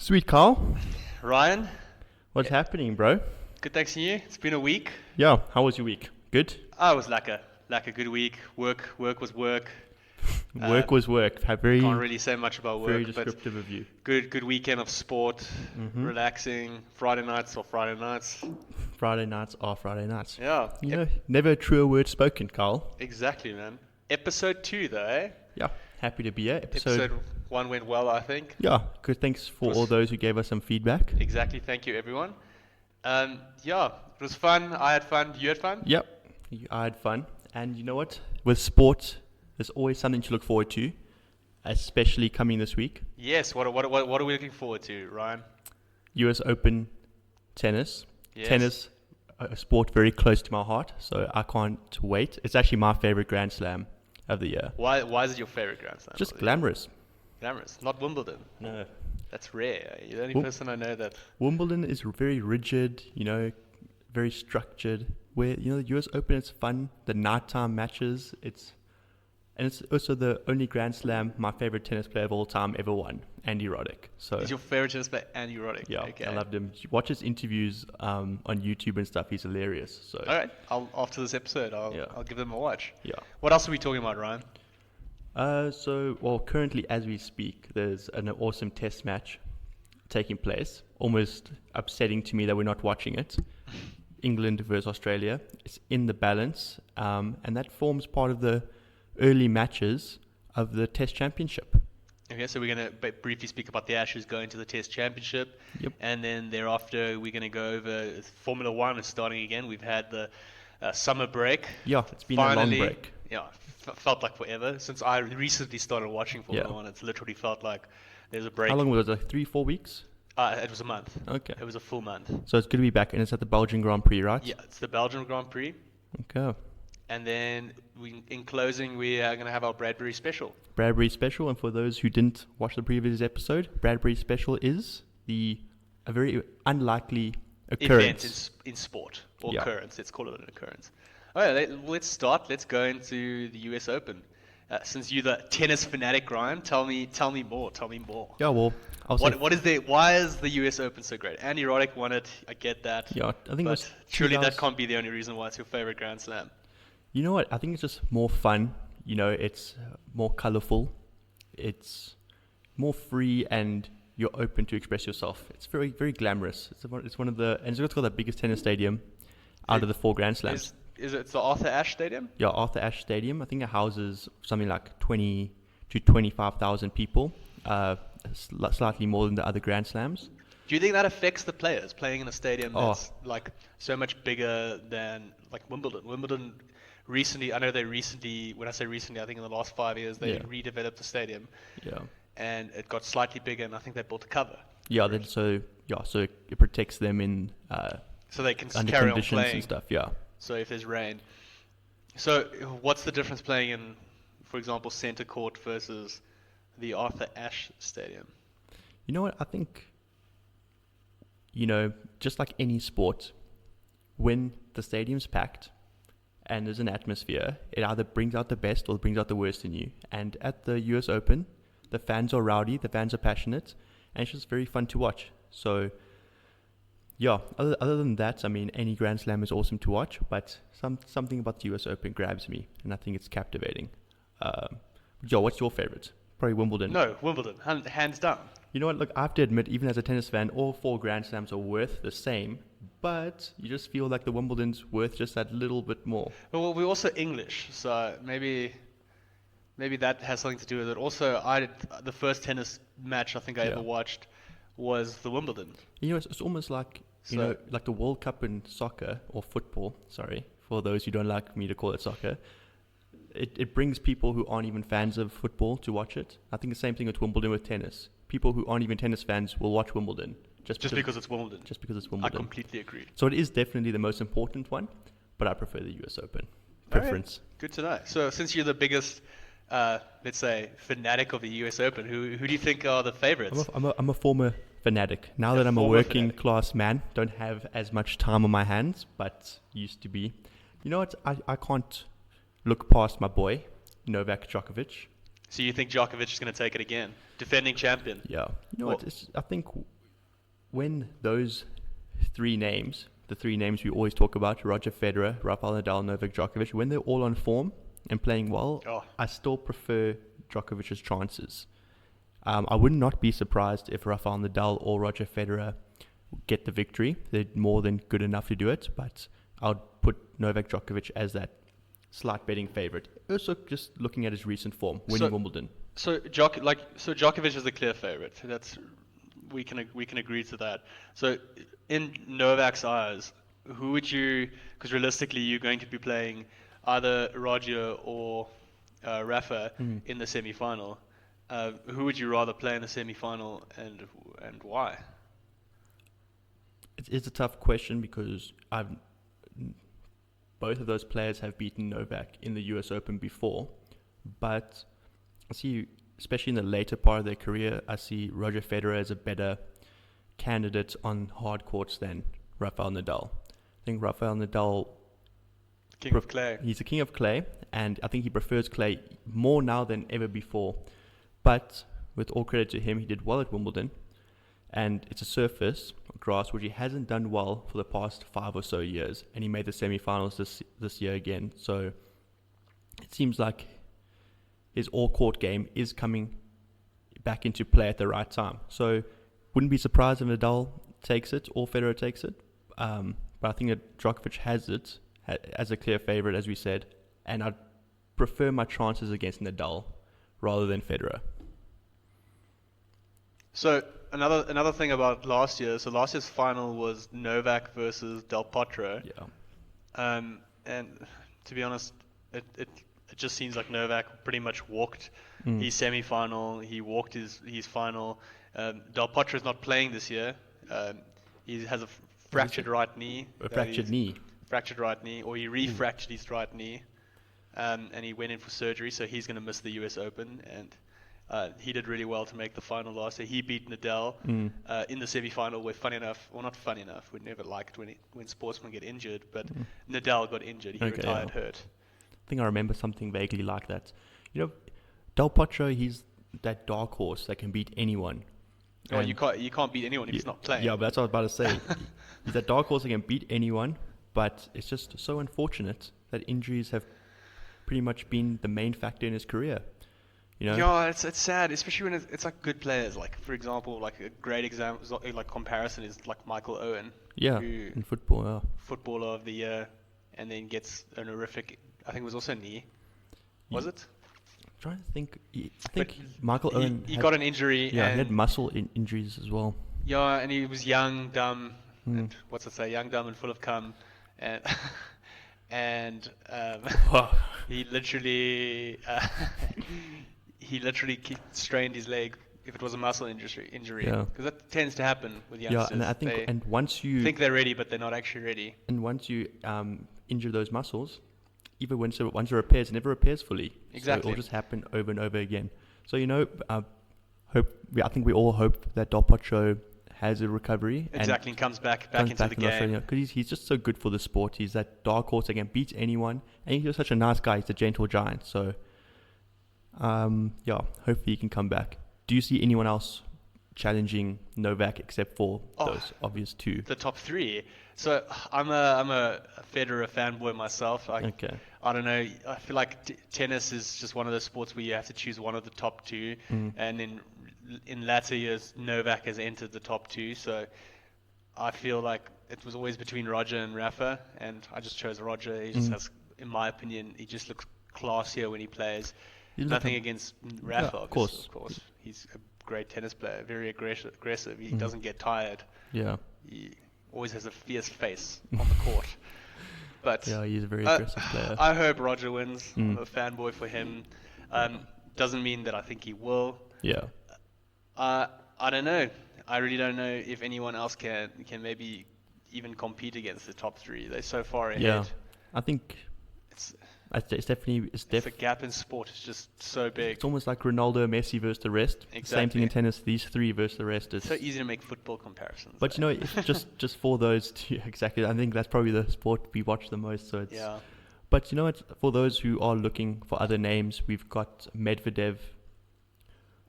Sweet Carl, Ryan, what's happening, bro? good thanks to you. It's been a week. Yeah, how was your week? Good? It was like a good week. Work was work. Work was work. Can't really say much about Very work, but descriptive of you. good weekend of sport, relaxing. Friday nights. Friday nights are Friday nights. Yeah, Never a truer word spoken, Carl. exactly, man. Episode 2 though, eh? Yeah, happy to be here. Episode 1 went well, I think. Yeah, good. Thanks for all those who gave us some feedback. Exactly. Thank you, everyone. Yeah, it was fun. I had fun. You had fun? Yep, I had fun. And you know what? With sport, there's always something to look forward to, especially coming this week. Yes. What are we looking forward to, Ryan? US Open tennis. Yes. Tennis, a sport very close to my heart, so I can't wait. It's actually my favorite Grand Slam of the year. Why is it your favorite Grand Slam? Just glamorous. Glamorous. Not Wimbledon. No. That's rare. You're the only person I know that. Wimbledon is very rigid, very structured. Where, the US Open is fun. The nighttime matches, it's also the only Grand Slam my favorite tennis player of all time ever won, Andy Roddick. So Is your favorite tennis player Andy Roddick? yeah, Okay. I loved him. Watch his interviews on YouTube and stuff. He's hilarious. So All right. After this episode, I'll give them a watch. yeah. What else are we talking about, Ryan? Currently as we speak, there's an awesome test match taking place. Almost upsetting to me that we're not watching it. England versus Australia. It's in the balance, and that forms part of the early matches of the Test Championship. Okay, so we're going to briefly speak about the Ashes going to the Test Championship. Yep. And then thereafter, we're going to go over Formula One is starting again. We've had the summer break. Yeah, it's been Finally, a long break. Yeah, felt like forever. Since I recently started watching Formula One, it's literally felt like there's a break. How long was it? Like 3-4 weeks? It was a month. Okay. It was a full month. So it's good to be back, and it's at the Belgian Grand Prix, right? Yeah, it's the Belgian Grand Prix. Okay. And then in closing, we are going to have our Bradbury Special. Bradbury Special, and for those who didn't watch the previous episode, Bradbury Special is a very unlikely occurrence. Event in sport, or Yeah. occurrence. Let's call it an occurrence. All right, let's start. Let's go into the US Open. Since you're the tennis fanatic, Ryan, tell me more. Tell me more. Yeah, well, Why is the US Open so great? Andy Roddick won it. I get that. Yeah, I think it was surely that can't be the only reason why it's your favorite Grand Slam. You know what? I think it's just more fun. It's more colorful. It's more free, and you're open to express yourself. It's very, very glamorous. It's one of the, and it's got the biggest tennis stadium out of the 4 Grand Slams. Is it the Arthur Ashe Stadium? Yeah, Arthur Ashe Stadium. I think it houses something like 20 to 25,000 people, slightly more than the other Grand Slams. Do you think that affects the players playing in a stadium that's like so much bigger than like Wimbledon? Wimbledon recently, when I say recently, I think in the last 5 years, they redeveloped the stadium. Yeah. And it got slightly bigger, and I think they built a cover. Yeah, so it protects them in so they can under carry on conditions playing. and stuff. Yeah. So if there's rain. So what's the difference playing in, for example, Centre Court versus the Arthur Ashe Stadium? You know what? I think, just like any sport, when the stadium's packed and there's an atmosphere, it either brings out the best or brings out the worst in you. And at the US Open, the fans are rowdy, the fans are passionate, and it's just very fun to watch. So, yeah, other than that, I mean, any Grand Slam is awesome to watch, but something about the US Open grabs me, and I think it's captivating. Joe, what's your favorite? Probably Wimbledon. No, Wimbledon, hands down. You know what? Look, I have to admit, even as a tennis fan, all 4 Grand Slams are worth the same, but you just feel like the Wimbledon's worth just that little bit more. Well, we're also English, so maybe that has something to do with it. Also, the first tennis match I think I ever watched was the Wimbledon. It's almost like, like the World Cup in soccer, or football, sorry, for those who don't like me to call it soccer. It brings people who aren't even fans of football to watch it. I think the same thing with Wimbledon with tennis. People who aren't even tennis fans will watch Wimbledon. Just because it's Wimbledon. Just because it's Wimbledon. I completely agree. So it is definitely the most important one, but I prefer the US Open. Preference. Right. Good to know. So since you're the biggest, let's say, fanatic of the US Open, who do you think are the favorites? I'm a former fanatic. Now that I'm a working class man, don't have as much time on my hands, but used to be. You know what? I can't look past my boy, Novak Djokovic. So you think Djokovic is going to take it again? Defending champion. Yeah. You know what? I think when those the three names we always talk about, Roger Federer, Rafael Nadal, Novak Djokovic, when they're all on form and playing well, I still prefer Djokovic's chances. I would not be surprised if Rafael Nadal or Roger Federer get the victory. They're more than good enough to do it, but I would put Novak Djokovic as that slight betting favorite. Also, just looking at his recent form, winning Wimbledon. So Djokovic is the clear favorite. We can agree to that. So in Novak's eyes, who would you? Because realistically, you're going to be playing either Roger or Rafa in the semi-final. Who would you rather play in the semi-final, and why? It's a tough question because both of those players have beaten Novak in the US Open before, but I see, especially in the later part of their career, I see Roger Federer as a better candidate on hard courts than Rafael Nadal. I think Rafael Nadal, King of clay. He's a king of clay, and I think he prefers clay more now than ever before. But with all credit to him, he did well at Wimbledon, and it's a surface, grass, which he hasn't done well for the past 5 or so years, and he made the semi-finals this year again. So it seems like his all-court game is coming back into play at the right time. So wouldn't be surprised if Nadal takes it or Federer takes it, but I think that Djokovic has it as a clear favorite, as we said, and I'd prefer my chances against Nadal rather than Federer. So another thing about last year. So last year's final was Novak versus Del Potro. Yeah. And to be honest, it just seems like Novak pretty much walked his semi-final. He walked his final. Del Potro's not playing this year. He has a fractured right knee. Fractured right knee, or he refractured his right knee, and he went in for surgery. So he's going to miss the US Open, and he did really well to make the final last year. He beat Nadal in the semi-final, where not funny enough, we never like it when sportsmen get injured, but Nadal got injured. He retired hurt. I think I remember something vaguely like that. Del Potro, he's that dark horse that can beat anyone. Oh, you can't beat anyone if he's not playing. Yeah, but that's what I was about to say. He's that dark horse that can beat anyone, but it's just so unfortunate that injuries have pretty much been the main factor in his career. Yeah, it's sad, especially when it's like good players. Like, for example, like a great example, like comparison is like Michael Owen. Yeah, in football, yeah. Footballer of the year, and then gets an horrific, I think it was also knee. Was it? I'm trying to think. I think Michael Owen. He got an injury. Yeah, he had muscle injuries as well. Yeah, and he was young, dumb, and young, dumb, and full of cum, and he literally strained his leg if it was a muscle injury. Yeah. Because that tends to happen with youngsters. Yeah, and I think once you think they're ready, but they're not actually ready. And once you injure those muscles, even once it repairs, it never repairs fully. Exactly. So it will just happen over and over again. So I think we all hope that Del Potro has a recovery. Exactly, and comes back into the game. Because he's just so good for the sport. He's that dark horse that can beat anyone, and he's such a nice guy. He's a gentle giant. So hopefully he can come back. Do you see anyone else challenging Novak except for those obvious two? The top three. So I'm a Federer fanboy myself. I don't know. I feel like tennis is just one of those sports where you have to choose one of the top two, and in latter years Novak has entered the top two. So I feel like it was always between Roger and Rafa, and I just chose Roger. He just has, in my opinion, he just looks classier when he plays. Nothing against Rafa, of course. He's a great tennis player, very aggressive. He doesn't get tired. Yeah. He always has a fierce face on the court. But yeah, he's a very aggressive player. I hope Roger wins. I'm a fanboy for him. Doesn't mean that I think he will. Yeah. I don't know. I really don't know if anyone else can maybe even compete against the top three. They're so far ahead. Yeah. I think it's definitely the gap in sport is just so big. It's almost like Ronaldo, Messi versus the rest. Exactly. Same thing in tennis. These three versus the rest. It's so easy to make football comparisons. But if just for those two, exactly. I think that's probably the sport we watch the most. So it's. Yeah. But for those who are looking for other names, we've got Medvedev,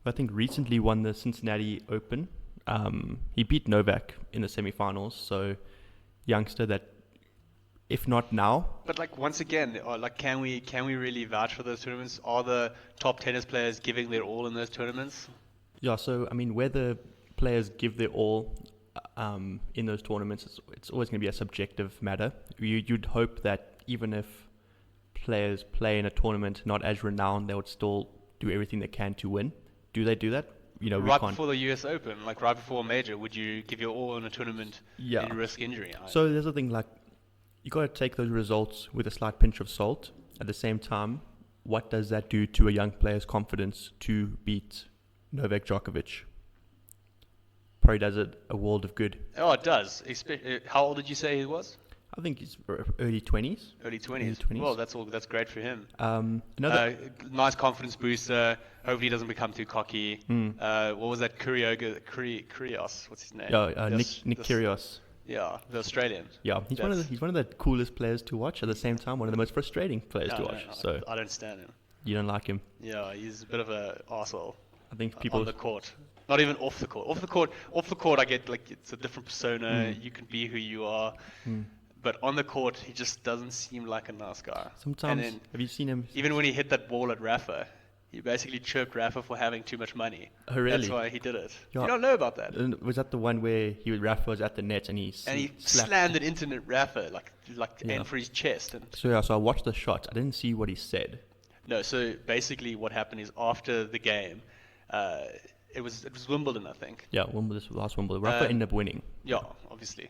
who I think recently won the Cincinnati Open. he beat Novak in the semi-finals. So youngster that, if not now. But like once again, like can we really vouch for those tournaments? Are the top tennis players giving their all in those tournaments? Yeah, so I mean, whether players give their all in those tournaments, it's always going to be a subjective matter. You'd hope that even if players play in a tournament not as renowned, they would still do everything they can to win. Do they do that? You know, right before the US Open, like right before a major, would you give your all in a tournament and risk injury? So there's the thing, like, you got to take those results with a slight pinch of salt. At the same time, what does that do to a young player's confidence to beat Novak Djokovic? Probably does it a world of good. Oh, it does. How old did you say he was? I think he's early 20s. Early 20s. Well, that's great for him. Another nice confidence booster. Hopefully he doesn't become too cocky. What was that? Kyrgios. What's his name? Nick Kyrgios. Yeah, the Australian. Yeah, he's one of the coolest players to watch. At the same time, one of the most frustrating players to watch. So I don't stand him. You don't like him? Yeah, he's a bit of a arsehole. I think people on the court. Not even off the court. Off the court, I get like it's a different persona. You can be who you are. But on the court, he just doesn't seem like a nice guy. Sometimes, have you seen him? Even when he hit that ball at Rafa, he basically chirped Rafa for having too much money. Oh, really? That's why he did it. Yeah. You don't know about that. And was that the one where Rafa was at the net and he slammed it into Rafa, aimed for his chest. So I watched the shot. I didn't see what he said. No, so basically what happened is after the game, it was Wimbledon, I think. Yeah, last Wimbledon. Rafa ended up winning. Yeah, obviously.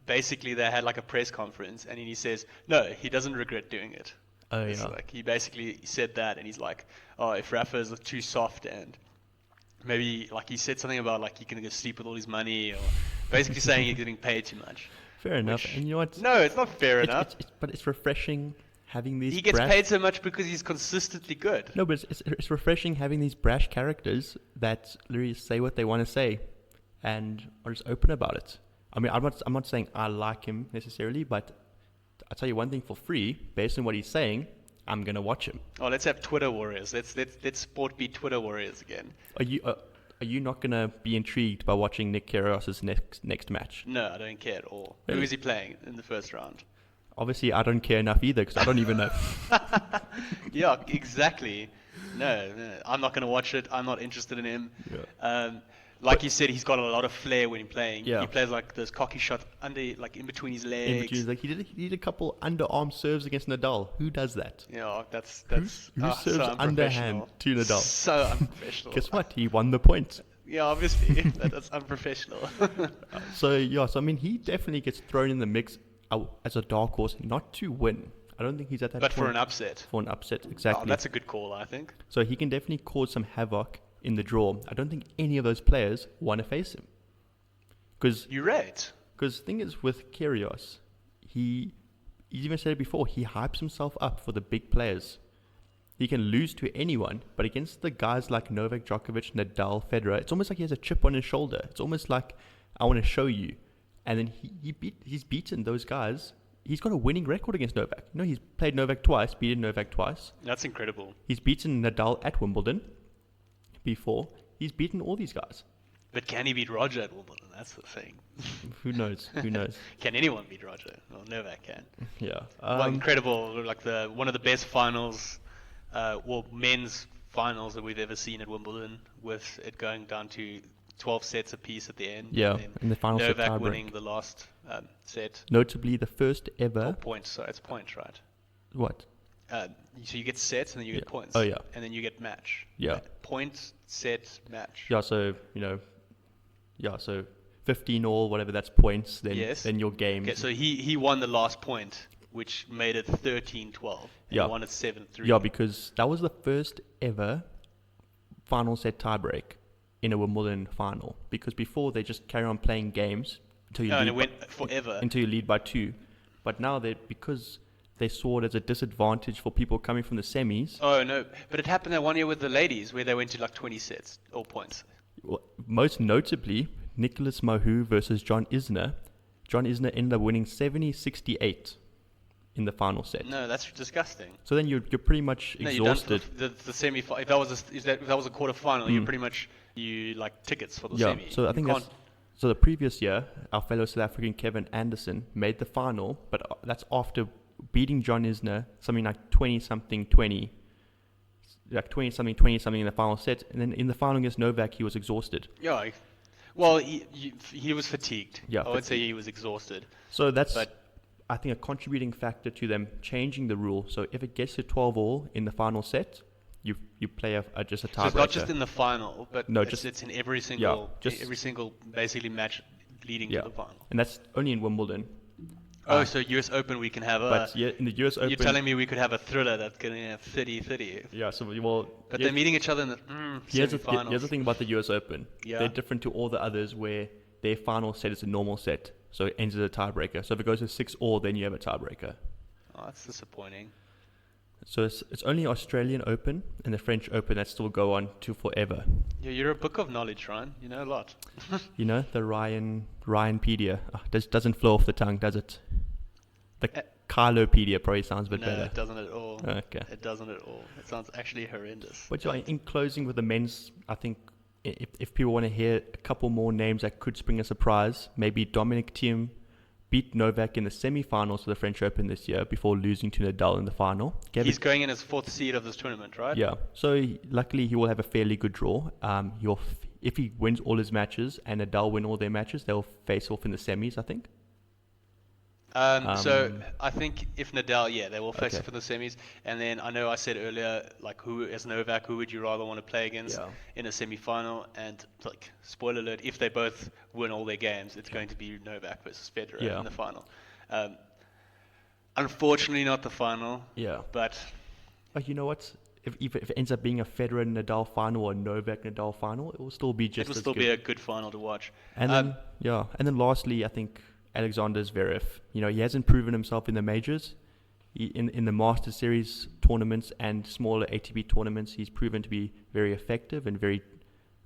Basically, they had like a press conference, and he says, no, he doesn't regret doing it. Oh, it's yeah. Like, he basically said that, and he's like, oh, if Rafa is too soft, and maybe like he said something about like he can go sleep with all his money, or basically saying he's getting paid too much. Fair enough. And you know what? No, it's not fair enough. But it's refreshing having these. He gets paid so much because he's consistently good. No, but it's refreshing having these brash characters that literally say what they want to say, and are just open about it. I mean, I'm not saying I like him necessarily, but I'll tell you one thing for free, based on what he's saying, I'm gonna watch him. Oh, let's have Twitter warriors. Let's sport be Twitter warriors again. Are you not gonna be intrigued by watching Nick Kyrgios' next match? No, I don't care at all. Really? Who is he playing in the first round? Obviously, I don't care enough either because I don't even know. Yeah, exactly. No, I'm not gonna watch it. I'm not interested in him. Yeah. Like you said, he's got a lot of flair when he's playing. Yeah. He plays like those cocky shots in between his legs. In between, like he did a couple underarm serves against Nadal. Who does that? Yeah, that's who serves so underhand to Nadal? So unprofessional. Guess what? He won the point. Yeah, obviously. That's unprofessional. So I mean, he definitely gets thrown in the mix as a dark horse, not to win. I don't think he's at that But point. for an upset. For an upset, exactly. Oh, that's a good call, I think. So he can definitely cause some havoc in the draw. I don't think any of those players want to face him. You're right. Because the thing is with Kyrgios, he's even said it before, he hypes himself up for the big players. He can lose to anyone, but against the guys like Novak Djokovic, Nadal, Federer, it's almost like he has a chip on his shoulder. It's almost like, I want to show you. And then he's beaten those guys. He's got a winning record against Novak. You know, he's played Novak twice, beaten Novak twice. That's incredible. He's beaten Nadal at Wimbledon before. He's beaten all these guys. But can he beat Roger at Wimbledon? That's the thing. Who knows? Can anyone beat Roger? Well, Novak can. Yeah. Incredible. Like one of the best finals, men's finals that we've ever seen at Wimbledon, with it going down to 12 sets apiece at the end. Yeah, in the final set Novak tiebreak. winning the last set. Notably, the first ever. Oh, points. So it's points, right? What? So you get sets and then you get points. Oh, yeah. And then you get match. Yeah. Point, set, match. Yeah, so, so 15 all, whatever, that's points. Then your game. Okay, so he won the last point, which made it 13-12. Yeah. He won it 7-3. Yeah, because that was the first ever final set tiebreak in a Wimbledon final. Because before, they just carry on playing games until you and it went forever. Until you lead by 2. But now, because they saw it as a disadvantage for people coming from the semis. Oh, no. But it happened that one year with the ladies where they went to like 20 sets or points. Well, most notably, Nicholas Mahou versus John Isner. John Isner ended up winning 70-68 in the final set. No, that's disgusting. So then you're pretty much exhausted. The semi-final. If that was a quarter final, you're pretty much you like tickets for the Yeah, semi. so I think so the previous year, our fellow South African Kevin Anderson made the final, but that's after beating John Isner, something like 20-something, 20 in the final set. And then in the final against Novak, he was exhausted. Yeah. Well, he was fatigued. Yeah, I would say he was exhausted. So that's, I think, a contributing factor to them changing the rule. So if it gets to 12-all in the final set, you play just a tiebreaker. So it's not just in the final, but no, it's in every single basically match leading to the final. And that's only in Wimbledon. So US Open we can have But yeah, in the US Open... You're telling me we could have a thriller that's going to have 30-30. Yeah, so But they're meeting each other in the semi-finals. Here's the thing about the US Open. Yeah. They're different to all the others where their final set is a normal set. So it ends as a tiebreaker. So if it goes to 6-all, then you have a tiebreaker. Oh, that's disappointing. So it's only Australian Open and the French Open that still go on to forever. Yeah, you're a book of knowledge, Ryan. You know a lot. You know, the Ryanpedia. Doesn't flow off the tongue, does it? The Carlopedia probably sounds a bit better. No, it doesn't at all. Okay. It doesn't at all. It sounds actually horrendous. But in closing with the men's, I think if people want to hear a couple more names that could spring a surprise, maybe Dominic Thiem beat Novak in the semi-finals for the French Open this year before losing to Nadal in the final. He's going in his 4th seed of this tournament, right? Yeah. So luckily he will have a fairly good draw. If he wins all his matches and Nadal win all their matches, they'll face off in the semis, I think. So I think if Nadal, they will face off in the semis. And then I know I said earlier, like, as Novak, who would you rather want to play against in a semi-final? And like, spoiler alert, if they both win all their games, it's going to be Novak versus Federer in the final. Unfortunately, not the final. Yeah. But you know what? If it ends up being a Federer Nadal final or a Novak Nadal final, it will still be just. It will still be a good final to watch. And then lastly, I think Alexander Zverev. You know, he hasn't proven himself in the majors. In the Master Series tournaments and smaller ATP tournaments, he's proven to be very effective and very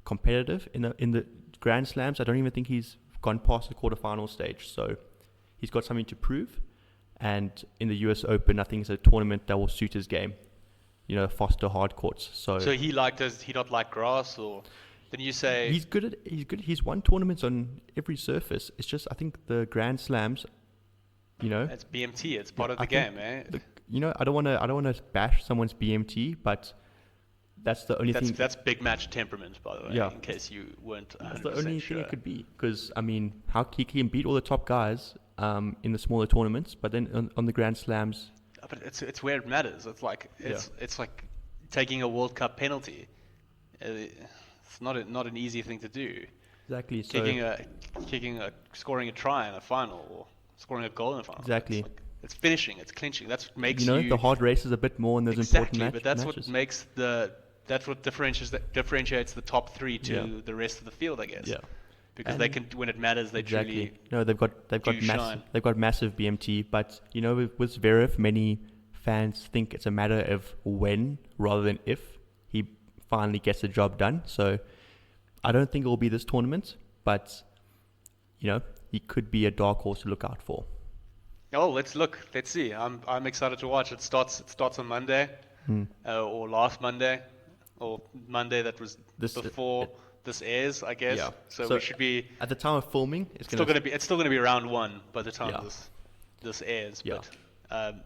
competitive. In the Grand Slams, I don't even think he's gone past the quarterfinal stage. So he's got something to prove. And in the US Open, I think it's a tournament that will suit his game. You know, foster hard courts. So he does he not like grass, or then you say he's good. He's won tournaments on every surface. It's just, I think the Grand Slams, you know, it's BMT. It's part of the game, eh? I don't want to bash someone's BMT, but that's the only thing. That's big match temperament, by the way. Yeah. In case you weren't 100% That's the only sure. thing it could be, because I mean, how he can beat all the top guys in the smaller tournaments, but then on the Grand Slams. But it's where it matters. It's like it's like taking a World Cup penalty. It's not an easy thing to do. Exactly. Scoring a try in a final, or scoring a goal in a final. Exactly. It's finishing. It's clinching. That's what makes the hard races a bit more in those important matches. But that's what makes that's what differentiates the top three to the rest of the field, I guess. Yeah. Because they can, when it matters, they truly. No, they've got massive BMT, but you know, with Zverev, many fans think it's a matter of when rather than if he finally gets the job done. So I don't think it will be this tournament, but you know, he could be a dark horse to look out for. Oh, let's see. I'm excited to watch. It starts on Monday, or last Monday, or Monday that was before. This airs, I guess. Yeah. So we should be at the time of filming. It's still going to be round one by the time this airs. Yeah. But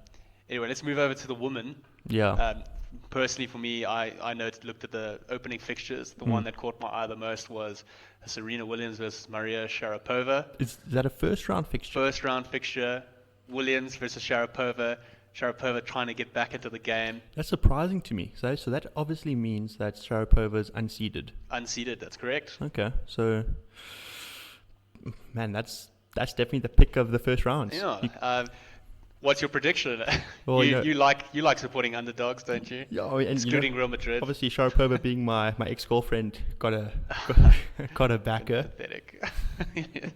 anyway, let's move over to the women. Yeah. Personally, for me, I looked at the opening fixtures. The one that caught my eye the most was Serena Williams versus Maria Sharapova. Is that a first round fixture? First round fixture. Williams versus Sharapova. Sharapova trying to get back into the game. That's surprising to me. So that obviously means that Sharapova is unseeded. Unseeded, that's correct. Okay, so man, that's definitely the pick of the first round. Yeah. What's your prediction? Well, you like supporting underdogs, don't you? Yeah, and excluding Real Madrid. Obviously, Sharapova being my ex-girlfriend got a backer. Pathetic.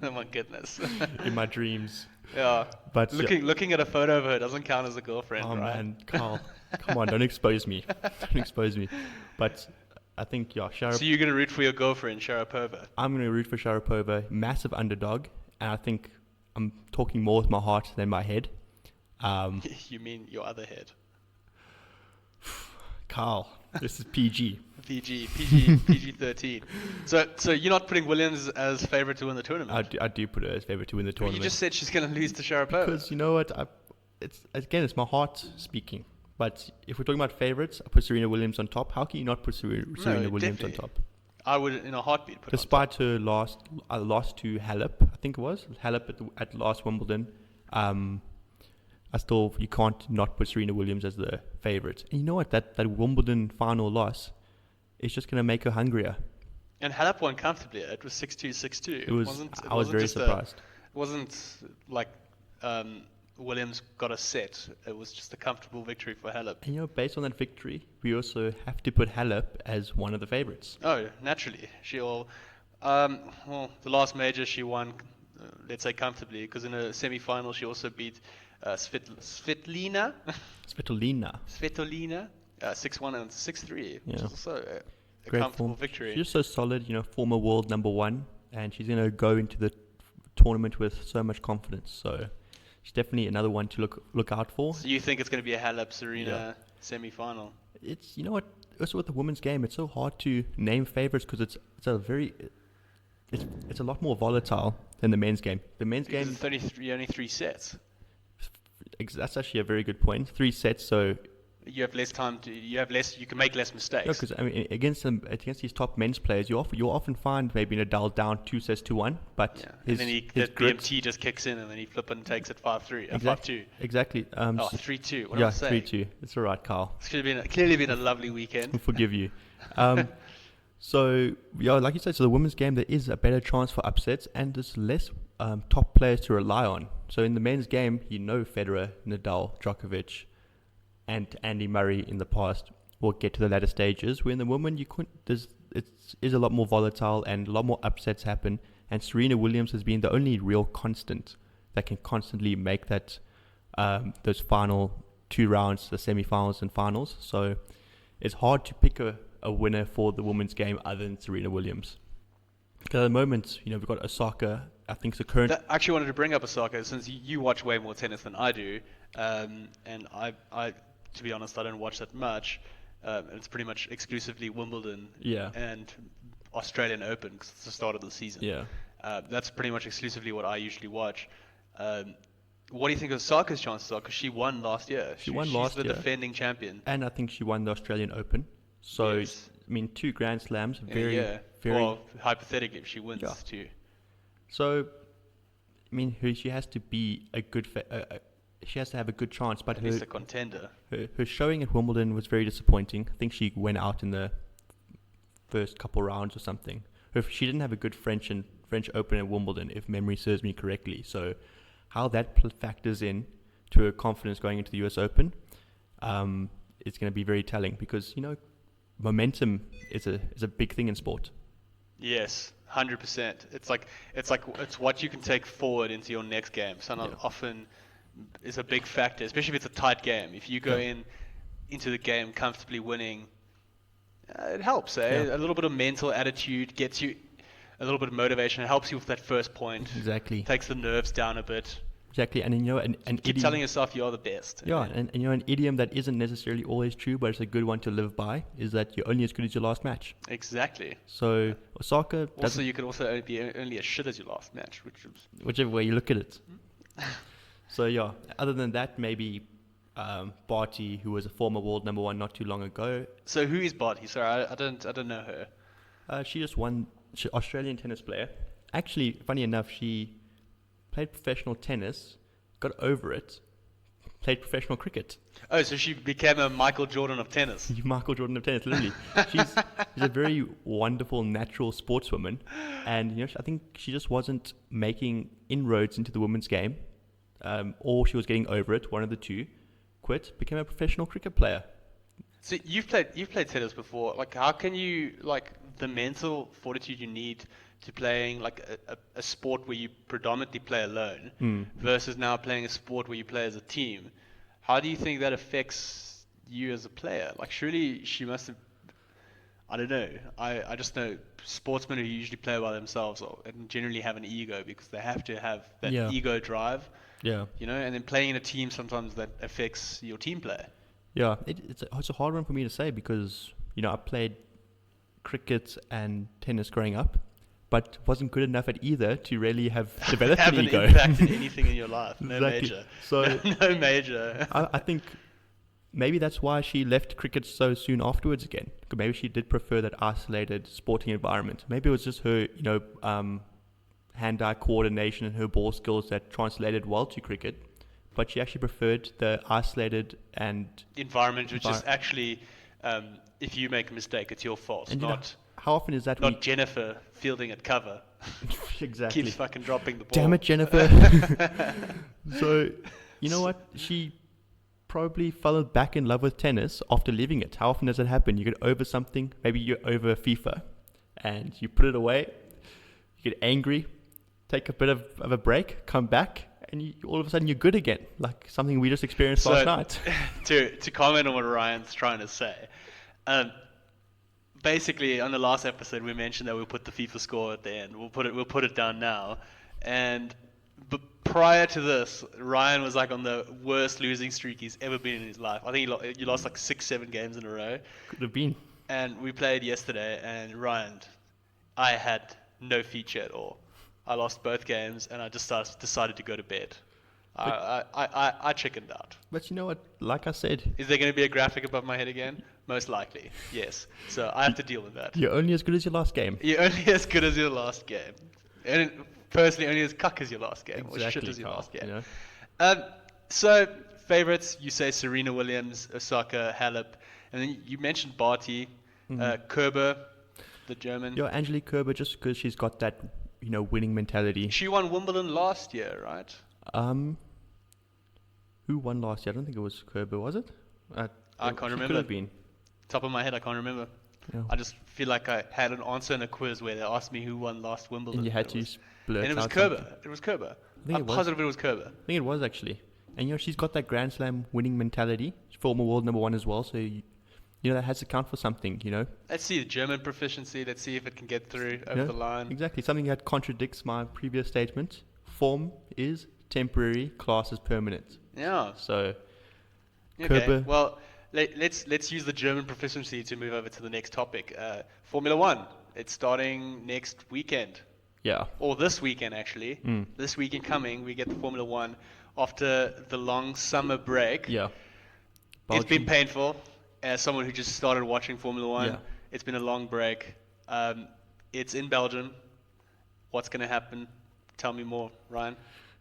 Oh my goodness. In my dreams. Yeah, but looking at a photo of her doesn't count as a girlfriend. Oh right? Man, Carl, come on, don't expose me. But I think Sharapova. So you're gonna root for your girlfriend, Sharapova? I'm gonna root for Sharapova, massive underdog, and I think I'm talking more with my heart than my head. You mean your other head? Carl, this is PG. PG-13. So you're not putting Williams as favourite to win the tournament? I do put her as favourite to win the tournament. You just said she's going to lose to Sharapova. Because you know what? It's my heart speaking. But if we're talking about favourites, I put Serena Williams on top. How can you not put Serena Williams on top? I would, in a heartbeat, put despite her loss to Halep, I think it was Halep at last Wimbledon. You can't not put Serena Williams as the favourite. And you know what? That Wimbledon final loss is just going to make her hungrier. And Halep won comfortably. It was 6-2, 6-2. I was very surprised. It wasn't like Williams got a set. It was just a comfortable victory for Halep. And you know, based on that victory, we also have to put Halep as one of the favourites. Oh, naturally. The last major she won, let's say comfortably, because in a semi-final she also beat Svitolina 6-1 and 6-3, which is also a comfortable victory. She's so solid, former world number one, and she's going to go into the tournament with so much confidence. So she's definitely another one to look out for. So you think it's going to be a Halep-Serena semi-final? It's, you know what, also with the women's game, it's so hard to name favourites because it's a lot more volatile than the men's game. The men's game, it's only three sets. That's actually a very good point. 3 sets, so you have less time you can make less mistakes. No, because I mean, against these top men's players, you'll often find maybe Nadal down 2-1, but and then his BMT just kicks in, and then he takes it 5-3, 5-2. Exactly. 3-2. What am I saying? 3-2. It's all right, Carl. It's clearly been a lovely weekend. We'll forgive you. So like you said, so the women's game, there is a better chance for upsets, and there's less top players to rely on. So in the men's game, Federer, Nadal, Djokovic, and Andy Murray in the past will get to the latter stages. Where in the women, it is a lot more volatile and a lot more upsets happen. And Serena Williams has been the only real constant that can constantly make that those final 2 rounds, the semi-finals and finals. So it's hard to pick a winner for the women's game other than Serena Williams. Because at the moment, we've got Osaka. I think the current. I actually wanted to bring up Osaka since you watch way more tennis than I do, and I, to be honest, I don't watch that much. It's pretty much exclusively Wimbledon and Australian Open because it's the start of the season. Yeah, that's pretty much exclusively what I usually watch. What do you think of Osaka's chances are? Because she won last year. She's the defending champion, and I think she won the Australian Open. So yes. I mean, 2 Grand Slams, very. Well, hypothetically, if she wins 2. So, I mean, she has to be a good. She has to have a good chance, but at least a contender. Her showing at Wimbledon was very disappointing. I think she went out in the first couple rounds or something. She didn't have a good French Open at Wimbledon, if memory serves me correctly. So, how that factors in to her confidence going into the US Open, it's going to be very telling because momentum is a big thing in sport. Yes, 100%. It's what you can take forward into your next game. So often is a big factor, especially if it's a tight game. If you go into the game comfortably winning, it helps. A little bit of mental attitude gets you a little bit of motivation. It helps you with that first point. Exactly. Takes the nerves down a bit. Exactly, and an keep idiom, telling yourself you're the best. Yeah, and an idiom that isn't necessarily always true, but it's a good one to live by, is that you're only as good as your last match. Exactly. So Osaka. Also, you could also be only as shit as your last match, whichever way you look at it. So other than that, maybe Barty, who was a former world number 1 not too long ago. So who is Barty? Sorry, I don't know her. She just won. Australian tennis player. Actually, funny enough, she played professional tennis, got over it, played professional cricket. Oh, so she became a Michael Jordan of tennis. Michael Jordan of tennis, literally. She's a very wonderful, natural sportswoman. And, I think she just wasn't making inroads into the women's game. Or she was getting over it, one of the two. Quit, became a professional cricket player. So you've played tennis before. Like, how can you, the mental fortitude you need to playing a sport where you predominantly play alone versus now playing a sport where you play as a team. How do you think that affects you as a player? Surely she must have, I don't know. I just know sportsmen who usually play by themselves and generally have an ego because they have to have that ego drive. Yeah. And then playing in a team sometimes that affects your team play. Yeah, it's a hard one for me to say because, I played cricket and tennis growing up, but wasn't good enough at either to really have developed an ego. Haven't impacted anything in your life. No Exactly. major. So no major. I think maybe that's why she left cricket so soon afterwards again. Maybe she did prefer that isolated sporting environment. Maybe it was just her, hand-eye coordination and her ball skills that translated well to cricket. But she actually preferred the isolated and environment, which is actually, if you make a mistake, it's your fault, and not. How often is that? Not Jennifer fielding at cover. Exactly. Keeps fucking dropping the ball. Damn it, Jennifer. So, you know what? She probably fell back in love with tennis after leaving it. How often does it happen? You get over something, maybe you're over FIFA, and you put it away, you get angry, take a bit of a break, come back, and all of a sudden you're good again, like something we just experienced last night. To comment on what Ryan's trying to say, basically on the last episode we mentioned that we'll put the FIFA score at the end. We'll put it down now, but prior to this, Ryan was like on the worst losing streak he's ever been in his life. I think he lost like 6-7 games in a row. Could have been. And we played yesterday, and Ryan, I had no feature at all. I lost both games, and I just decided to go to bed. I chickened out. But you know what? Like I said, is there going to be a graphic above my head again? Most likely, yes. So I have to deal with that. You're only as good as your last game. You're only as good as your last game. And personally, only as cuck as your last game, exactly, or shit as your last game. You know? So favorites, you say Serena Williams, Osaka, Halep, and then you mentioned Barty, Kerber, the German. Yeah, Angelique Kerber, just because she's got that, winning mentality. She won Wimbledon last year, right? Who won last year? I don't think it was Kerber, was it? I can't remember. Could have been. Top of my head, I can't remember. Yeah. I just feel like I had an answer in a quiz where they asked me who won last Wimbledon. And you had to blurt out. And it was Kerber. It was Kerber. I'm positive it was Kerber. I think it was actually. And she's got that Grand Slam winning mentality. Former world number one as well. So that has to count for something. Let's see the German proficiency. Let's see if it can get through over the line. Exactly. Something that contradicts my previous statement. Form is temporary. Class is permanent. Yeah. So. Okay. Kerber. Well. Let's use the German proficiency to move over to the next topic. Formula One. It's starting next weekend. Yeah. Or this weekend, actually. This weekend coming, we get the Formula One after the long summer break. Yeah. It's been painful. As someone who just started watching Formula One, yeah. It's been a long break. It's in Belgium. What's going to happen? Tell me more, Ryan.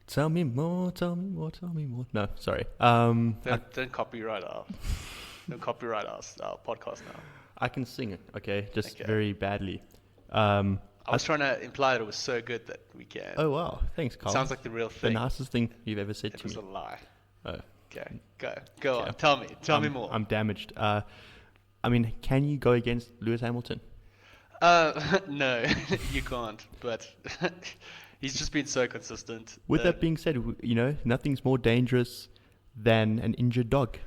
Tell me more. No, sorry. Don't copyright our podcast now. I can sing it, okay? Very badly. I was trying to imply that it was so good that we can. Oh, wow. Thanks, Carl. Sounds like the real thing. The nicest thing you've ever said to me. It was a lie. Oh. Okay, go on. Tell me more. I'm damaged. Can you go against Lewis Hamilton? No, you can't. But he's just been so consistent. With that being said, nothing's more dangerous than an injured dog.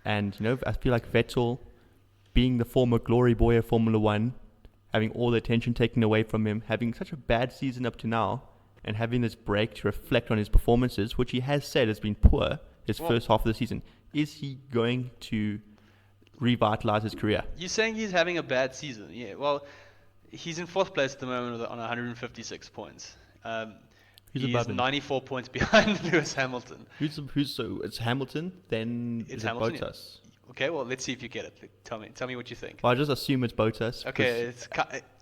And, I feel like Vettel, being the former glory boy of Formula One, having all the attention taken away from him, having such a bad season up to now, and having this break to reflect on his performances, which he has said has been poor his first half of the season. Is he going to revitalize his career? You're saying he's having a bad season. Yeah, well, he's in fourth place at the moment on 156 points. He's 94 points behind Lewis Hamilton. So it's Hamilton, then it's Hamilton, Bottas. Okay, well, let's see if you get it. Tell me what you think. Well, I just assume it's Bottas. Okay, it's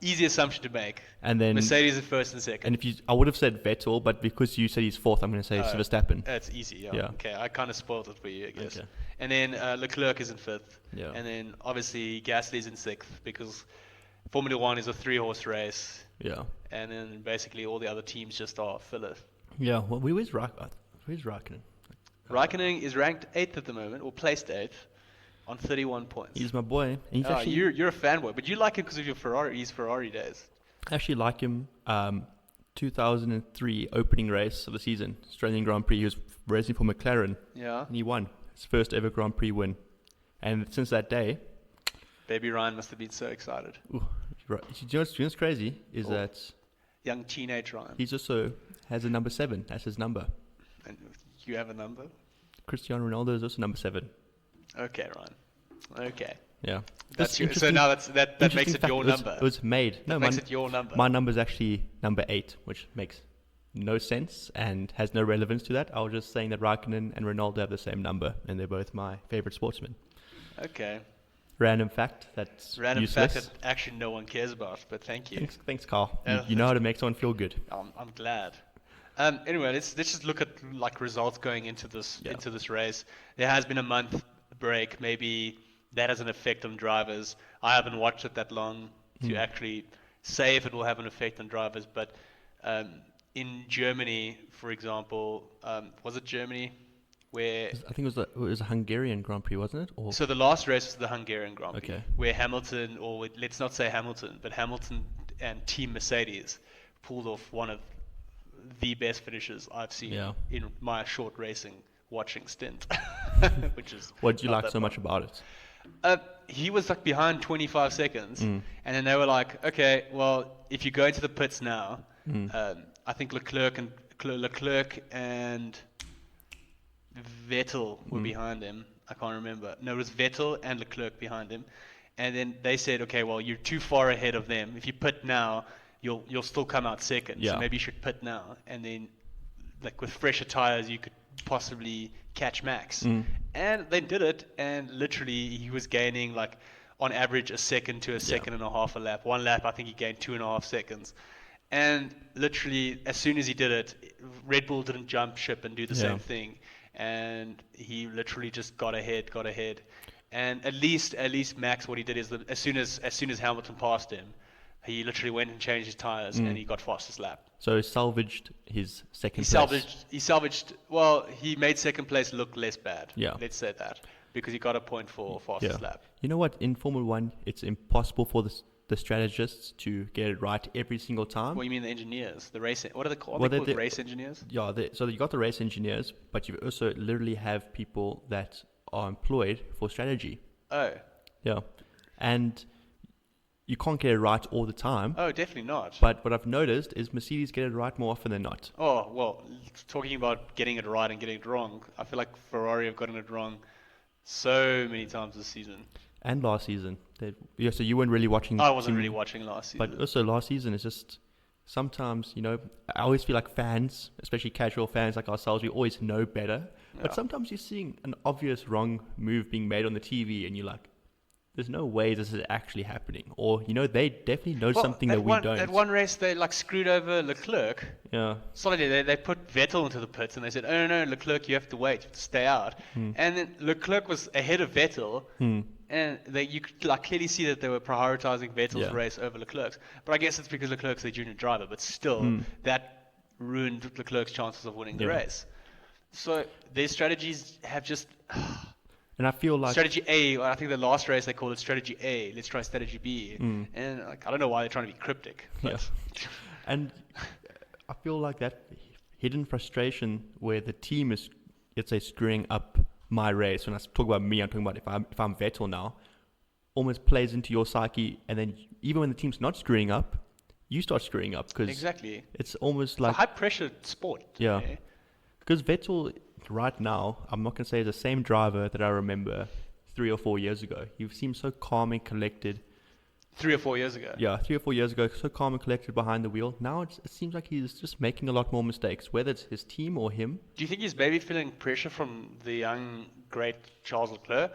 easy assumption to make. And then Mercedes is first and second. And I would have said Vettel, but because you said he's fourth, I'm going to say Verstappen. That's easy. Yeah. Okay, I kind of spoiled it for you, I guess. Okay. And then Leclerc is in fifth. Yeah. And then obviously Gasly's in sixth because Formula One is a 3-horse race. Yeah. And then basically all the other teams just are filler. Yeah. Well, where's Raikkonen? Raikkonen is ranked 8th at the moment, or placed 8th, on 31 points. He's my boy. And he's you're a fanboy, but you like him because of his Ferrari days. I actually like him. 2003 opening race of the season, Australian Grand Prix. He was racing for McLaren. Yeah. And he won his first ever Grand Prix win. And since that day, baby Ryan must have been so excited. Ooh, right. You know what's crazy is that young teenage Ryan. He also has a number 7. That's his number. And you have a number? Cristiano Ronaldo is also number 7. Okay, Ryan. Okay. Yeah. That's Just your, so interesting- now that makes interesting it fact, your it was- number. It was made. No, That makes it your number. my number is actually number 8, which makes no sense and has no relevance to that. I was just saying that Raikkonen and Ronaldo have the same number, and they're both my favorite sportsmen. Okay. Random fact that's Random useless. fact that actually no one cares about, but thank you. Thanks, Carl. Yeah, You know how to make someone feel good. I'm glad. Anyway, let's just look at like results going into this race. There has been a month break. Maybe that has an effect on drivers. I haven't watched it that long to actually say if it will have an effect on drivers. But in Germany, for example, was it Germany where? I think it was a Hungarian Grand Prix, wasn't it? Or So the last race was the Hungarian Grand Prix, Okay. where Hamilton, or let's not say Hamilton, but Hamilton and Team Mercedes pulled off one of the best finishes I've seen in my short racing watching stint, which is what did you not like that so far. much about it? He was like behind 25 seconds, and then they were like, okay, well, if you go into the pits now, I think Leclerc and Vettel were behind him. I can't remember. No, it was Vettel and Leclerc behind him. And then they said, okay, well, you're too far ahead of them. If you pit now, you'll still come out second. Yeah. So maybe you should pit now. And then, like with fresher tires, you could possibly catch Max. And they did it. And literally, he was gaining like on average a second to a second and a half a lap. One lap, I think he gained 2.5 seconds. And literally, as soon as he did it, Red Bull didn't jump ship and do the same thing. And he literally just got ahead. And at least Max, what he did is that as soon as Hamilton passed him, he literally went and changed his tires and he got fastest lap. So he salvaged his second place. He salvaged. Well, he made second place look less bad. Yeah. Let's say that, because he got a point for fastest lap. You know what? In Formula 1, it's impossible for the strategists to get it right every single time. What do you mean the engineers? The race? What are they called? Well, Are they called race engineers? Yeah. So you got the race engineers, but you also literally have people that are employed for strategy. Oh. Yeah. And you can't get it right all the time. Oh, definitely not. But what I've noticed is Mercedes get it right more often than not. Oh, well, talking about getting it right and getting it wrong, I feel like Ferrari have gotten it wrong so many times this season. And last season. So you weren't really watching. I wasn't really watching last season. But also last season is just sometimes, I always feel like fans, especially casual fans like ourselves, we always know better. Yeah. But sometimes you're seeing an obvious wrong move being made on the TV and you're like, there's no way this is actually happening. Or, they definitely know something that we don't. At one race, they screwed over Leclerc. Yeah. Solidly, they put Vettel into the pits and they said, oh, no, Leclerc, you have to wait, you have to stay out. And then Leclerc was ahead of Vettel. And you could clearly see that they were prioritizing Vettel's race over Leclerc's. But I guess it's because Leclerc's a junior driver. But still, that ruined Leclerc's chances of winning the race. So their strategies have just... And I feel like... Strategy A, I think the last race they called it Strategy A. Let's try Strategy B. And I don't know why they're trying to be cryptic. Yeah. And I feel like that hidden frustration where the team is, let's say, screwing up my race. When I talk about me, I'm talking about if I'm Vettel now, almost plays into your psyche. And then even when the team's not screwing up, you start screwing up. Cause exactly. It's almost like... It's a high-pressure sport. Yeah. Because Vettel... right now, I'm not going to say the same driver that I remember 3 or 4 years ago. He seemed so calm and collected. 3 or 4 years ago? Yeah, 3 or 4 years ago, so calm and collected behind the wheel. Now it seems like he's just making a lot more mistakes, whether it's his team or him. Do you think he's maybe feeling pressure from the young, great Charles Leclerc?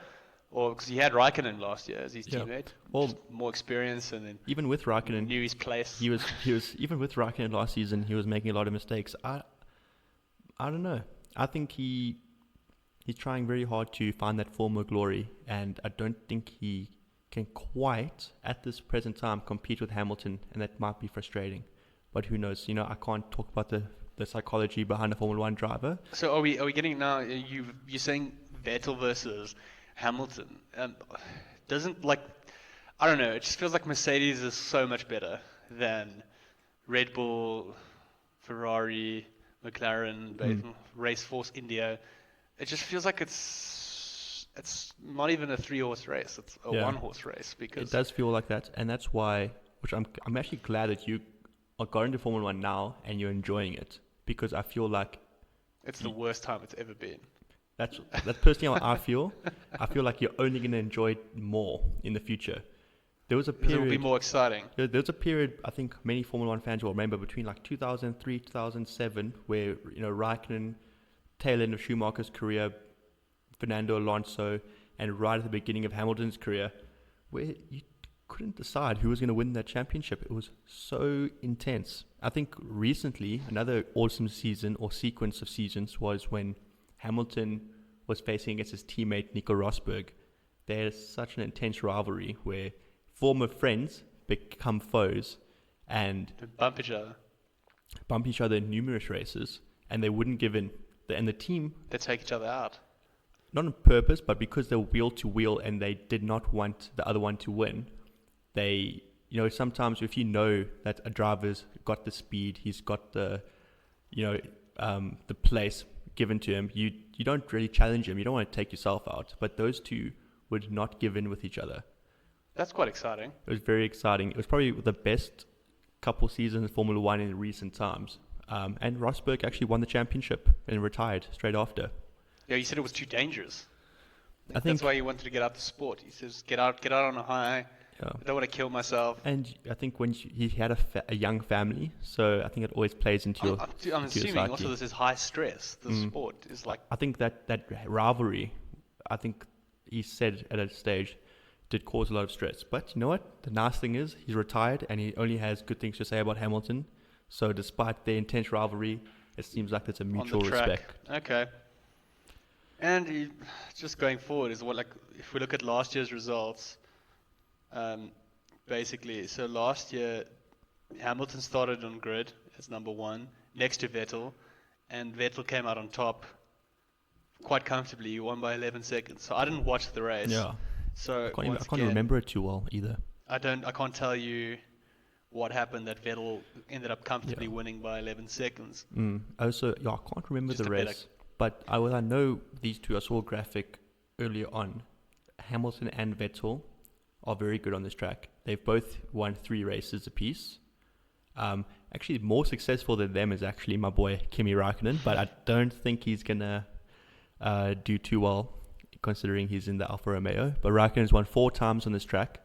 Or because he had Raikkonen last year as his teammate? Well, just more experience and then... Even with Raikkonen... knew his place. He was even with Raikkonen last season, he was making a lot of mistakes. I don't know. I think he's trying very hard to find that former glory, and I don't think he can quite, at this present time, compete with Hamilton, and that might be frustrating. But who knows? I can't talk about the psychology behind a Formula 1 driver. So are we getting now? You're saying Vettel versus Hamilton? Doesn't I don't know. It just feels like Mercedes is so much better than Red Bull, Ferrari, McLaren, Race Force India. It just feels like it's not even a 3-horse race. It's a 1-horse race because it does feel like that, and that's why. Which I'm actually glad that you are going to Formula 1 now and you're enjoying it, because I feel like it's the worst time it's ever been. That's personally how I feel. I feel like you're only going to enjoy it more in the future. There was a period. It will be more exciting. There was a period, I think many Formula One fans will remember, between like 2003, 2007, where Raikkonen, tail end of Schumacher's career, Fernando Alonso, and right at the beginning of Hamilton's career, where you couldn't decide who was going to win that championship. It was so intense. I think recently, another awesome season or sequence of seasons was when Hamilton was facing against his teammate Nico Rosberg. They had such an intense rivalry where former friends become foes and bump each other in numerous races, and they wouldn't give in. And the team, they take each other out. Not on purpose, but because they were wheel to wheel and they did not want the other one to win. They, sometimes if you know that a driver's got the speed, he's got the place given to him, you don't really challenge him. You don't want to take yourself out. But those two would not give in with each other. That's quite exciting. It was very exciting. It was probably the best couple seasons in Formula One in recent times. And Rosberg actually won the championship and retired straight after. Yeah, you said it was too dangerous. I think that's why he wanted to get out the sport. He says, get out on a high. Yeah. I don't want to kill myself. And I think when he had a young family, so I think it always plays into your I'm assuming also this is high stress. The sport is like... I think that rivalry, I think he said at a stage, did cause a lot of stress. But you know what? The nice thing is he's retired and he only has good things to say about Hamilton. So despite the intense rivalry, it seems like there's a mutual respect. Okay. And just going forward is if we look at last year's results, basically, so last year Hamilton started on grid as number one next to Vettel, and Vettel came out on top quite comfortably. He won by 11 seconds. So I didn't watch the race. Yeah. So I can't remember it too well either. I can't tell you what happened that Vettel ended up comfortably winning by 11 seconds. Also, I can't remember the race. But I know these two. I saw a graphic earlier on. Hamilton and Vettel are very good on this track. They've both won 3 races apiece. Actually, more successful than them is actually my boy Kimi Raikkonen, but I don't think he's going to do too well considering he's in the Alfa Romeo. But Raikkonen's won 4 times on this track,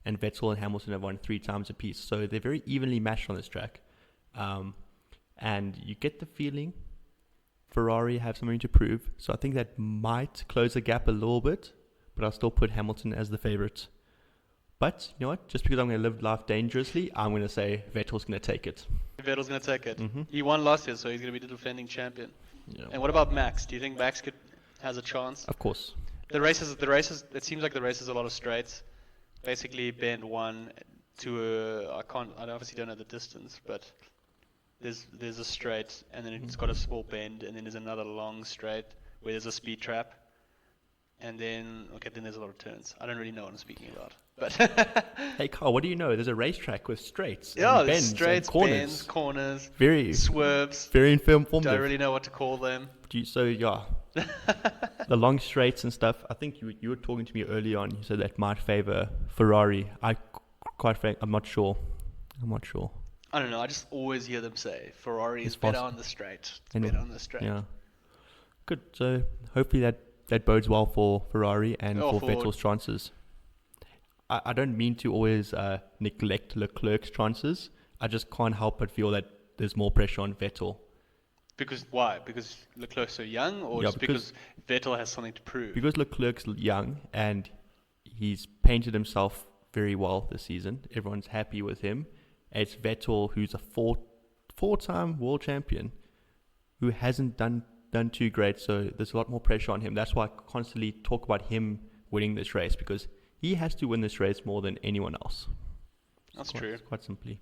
and Vettel and Hamilton have won 3 times apiece. So they're very evenly matched on this track. And you get the feeling Ferrari have something to prove. So I think that might close the gap a little bit, but I'll still put Hamilton as the favorite. But you know what? Just because I'm going to live life dangerously, I'm going to say Vettel's going to take it. Vettel's going to take it. Mm-hmm. He won last year, so he's going to be the defending champion. Yeah. And what about Max? Do you think Max has a chance? Of course. The races. It seems like the race is a lot of straights. Basically, bend 1 to I obviously don't know the distance, but there's a straight, and then it's got a small bend, and then there's another long straight where there's a speed trap, and then there's a lot of turns. I don't really know what I'm speaking about, but hey Carl, what do you know? There's a racetrack with straights, and bends, straights, and corners. bends, corners, very swerves, very informative. Don't really know what to call them. The long straights and stuff. I think you were talking to me early on. You said that might favor Ferrari. I'm not sure. I don't know. I just always hear them say Ferrari is better on the straight. Yeah. Good. So hopefully that bodes well for Ferrari and for Vettel's chances. I don't mean to always neglect Leclerc's chances. I just can't help but feel that there's more pressure on Vettel. Because why? Because Leclerc's so young, or just because Vettel has something to prove? Because Leclerc's young and he's painted himself very well this season. Everyone's happy with him. It's Vettel, who's a four-time world champion, who hasn't done too great. So there's a lot more pressure on him. That's why I constantly talk about him winning this race, because he has to win this race more than anyone else. That's true. Quite simply.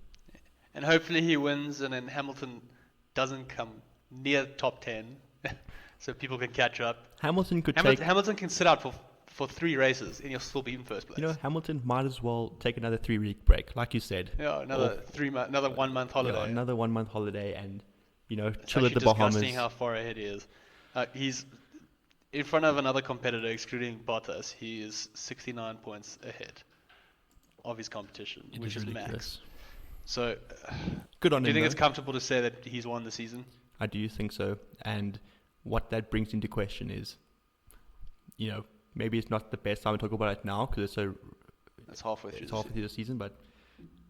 And hopefully he wins, and then Hamilton doesn't come near top 10, so people can catch up. Hamilton can sit out for 3 races and you'll still be in first place. Hamilton might as well take another 3-week break, like you said. Yeah, another 1 month holiday. Yeah, another 1 month holiday, and chill at the Bahamas. Disgusting how far ahead he is. He's in front of another competitor, excluding Bottas. He is 69 points ahead of his competition, which is Max. So, good on him. Do you think it's comfortable to say that he's won the season? I do think so. And what that brings into question is maybe it's not the best time to talk about it now because it's halfway through the season. But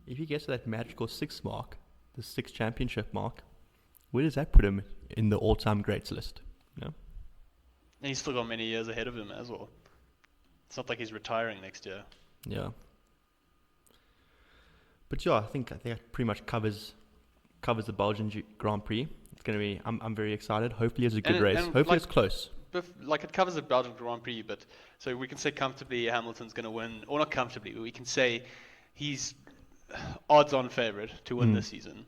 if he gets to that magical 6 mark, the 6 championship mark, where does that put him in the all-time greats list? And he's still got many years ahead of him as well. It's not like he's retiring next year. Yeah. But yeah, I think that pretty much covers the Belgian Grand Prix. It's going to be. I'm very excited. Hopefully, it's a good race. Hopefully, it's close. It covers the Belgian Grand Prix, but so we can say comfortably Hamilton's going to win, or not comfortably, but we can say he's odds-on favorite to win this season,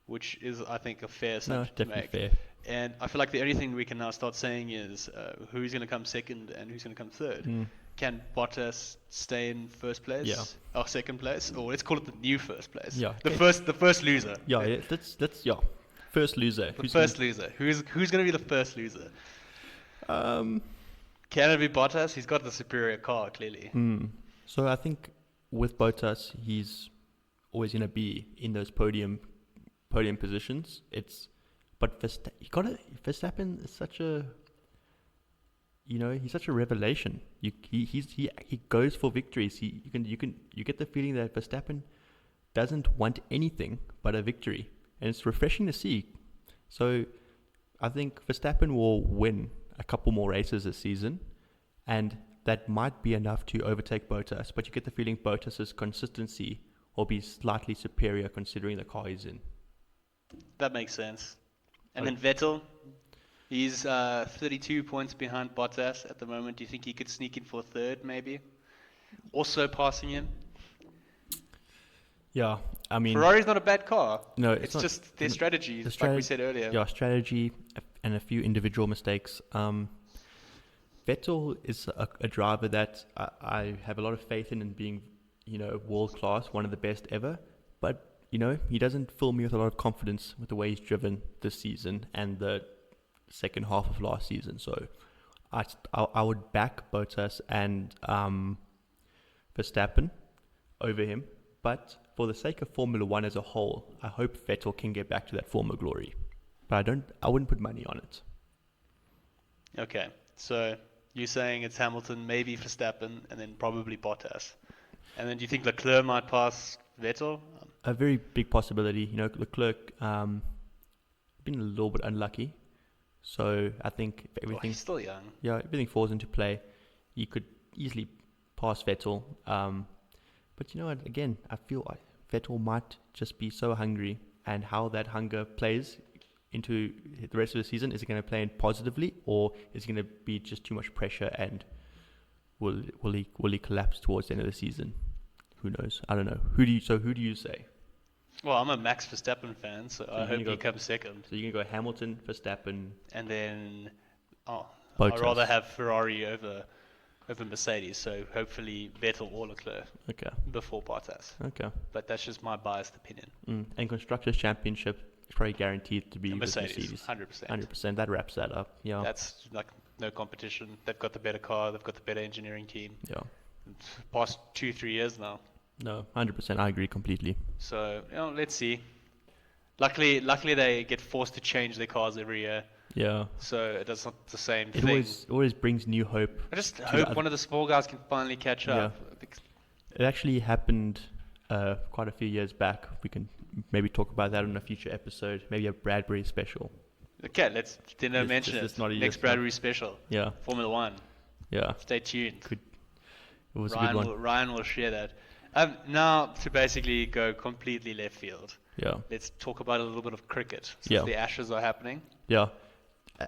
which is, I think, a fair assumption to make. Fair. And I feel like the only thing we can now start saying is who's going to come second and who's going to come third. Can Bottas stay in first place? Yeah. Or second place? Or let's call it the new first place. Yeah. The first loser. Yeah. Let's first loser. Loser. Who's going to be the first loser? Can it be Bottas? He's got the superior car, clearly. So I think with Bottas, he's always going to be in those podium positions. But Verstappen is such a, he's such a revelation. He goes for victories. You get the feeling that Verstappen doesn't want anything but a victory, and it's refreshing to see. So I think Verstappen will win a couple more races this season, and that might be enough to overtake Bottas. But you get the feeling Bottas's consistency will be slightly superior considering the car he's in. That makes sense. And then Vettel, he's 32 points behind Bottas at the moment. Do you think he could sneak in for third, maybe? Also passing him? Yeah, I mean... Ferrari's not a bad car. No, it's just their strategy, like we said earlier. Yeah, strategy and a few individual mistakes. Vettel is a driver that I have a lot of faith in being, world-class, one of the best ever. But he doesn't fill me with a lot of confidence with the way he's driven this season and the second half of last season. So I would back Bottas and Verstappen over him. But for the sake of Formula One as a whole, I hope Vettel can get back to that former glory. But I wouldn't put money on it. Okay, so you're saying it's Hamilton, maybe Verstappen, and then probably Bottas. And then do you think Leclerc might pass Vettel? A very big possibility. Leclerc been a little bit unlucky. So I think if everything... he's still young. Yeah, everything falls into play. He could easily pass Vettel. But you know what? Again, I feel like Vettel might just be so hungry, and how that hunger plays into the rest of the season. Is it going to play in positively, or is it going to be just too much pressure, and will he collapse towards the end of the season? Who knows? I don't know. Who do you say? Well, I'm a Max Verstappen fan, so I hope he comes second. So you're going to go Hamilton, Verstappen... And then... Bottas. I'd rather have Ferrari over Mercedes, so hopefully Vettel or Leclerc before Bottas. Okay. But that's just my biased opinion. And Constructors' Championship is probably guaranteed to be Mercedes. 100%. 100%. That wraps that up. Yeah. That's like no competition. They've got the better car. They've got the better engineering team. Yeah. Past 2-3 years now. No, 100%. I agree completely. So, let's see. Luckily they get forced to change their cars every year. Yeah. So it's not the same thing. It always brings new hope. I just hope one of the small guys can finally catch up. It actually happened quite a few years back. We can maybe talk about that on a future episode. Maybe a Bradbury Special. Okay, let's mention it. Next Bradbury Special. Yeah. Formula One. Yeah. Stay tuned. It was a good one. Ryan will share that. Now to basically go completely left field. Yeah. Let's talk about a little bit of cricket since the Ashes are happening. Yeah.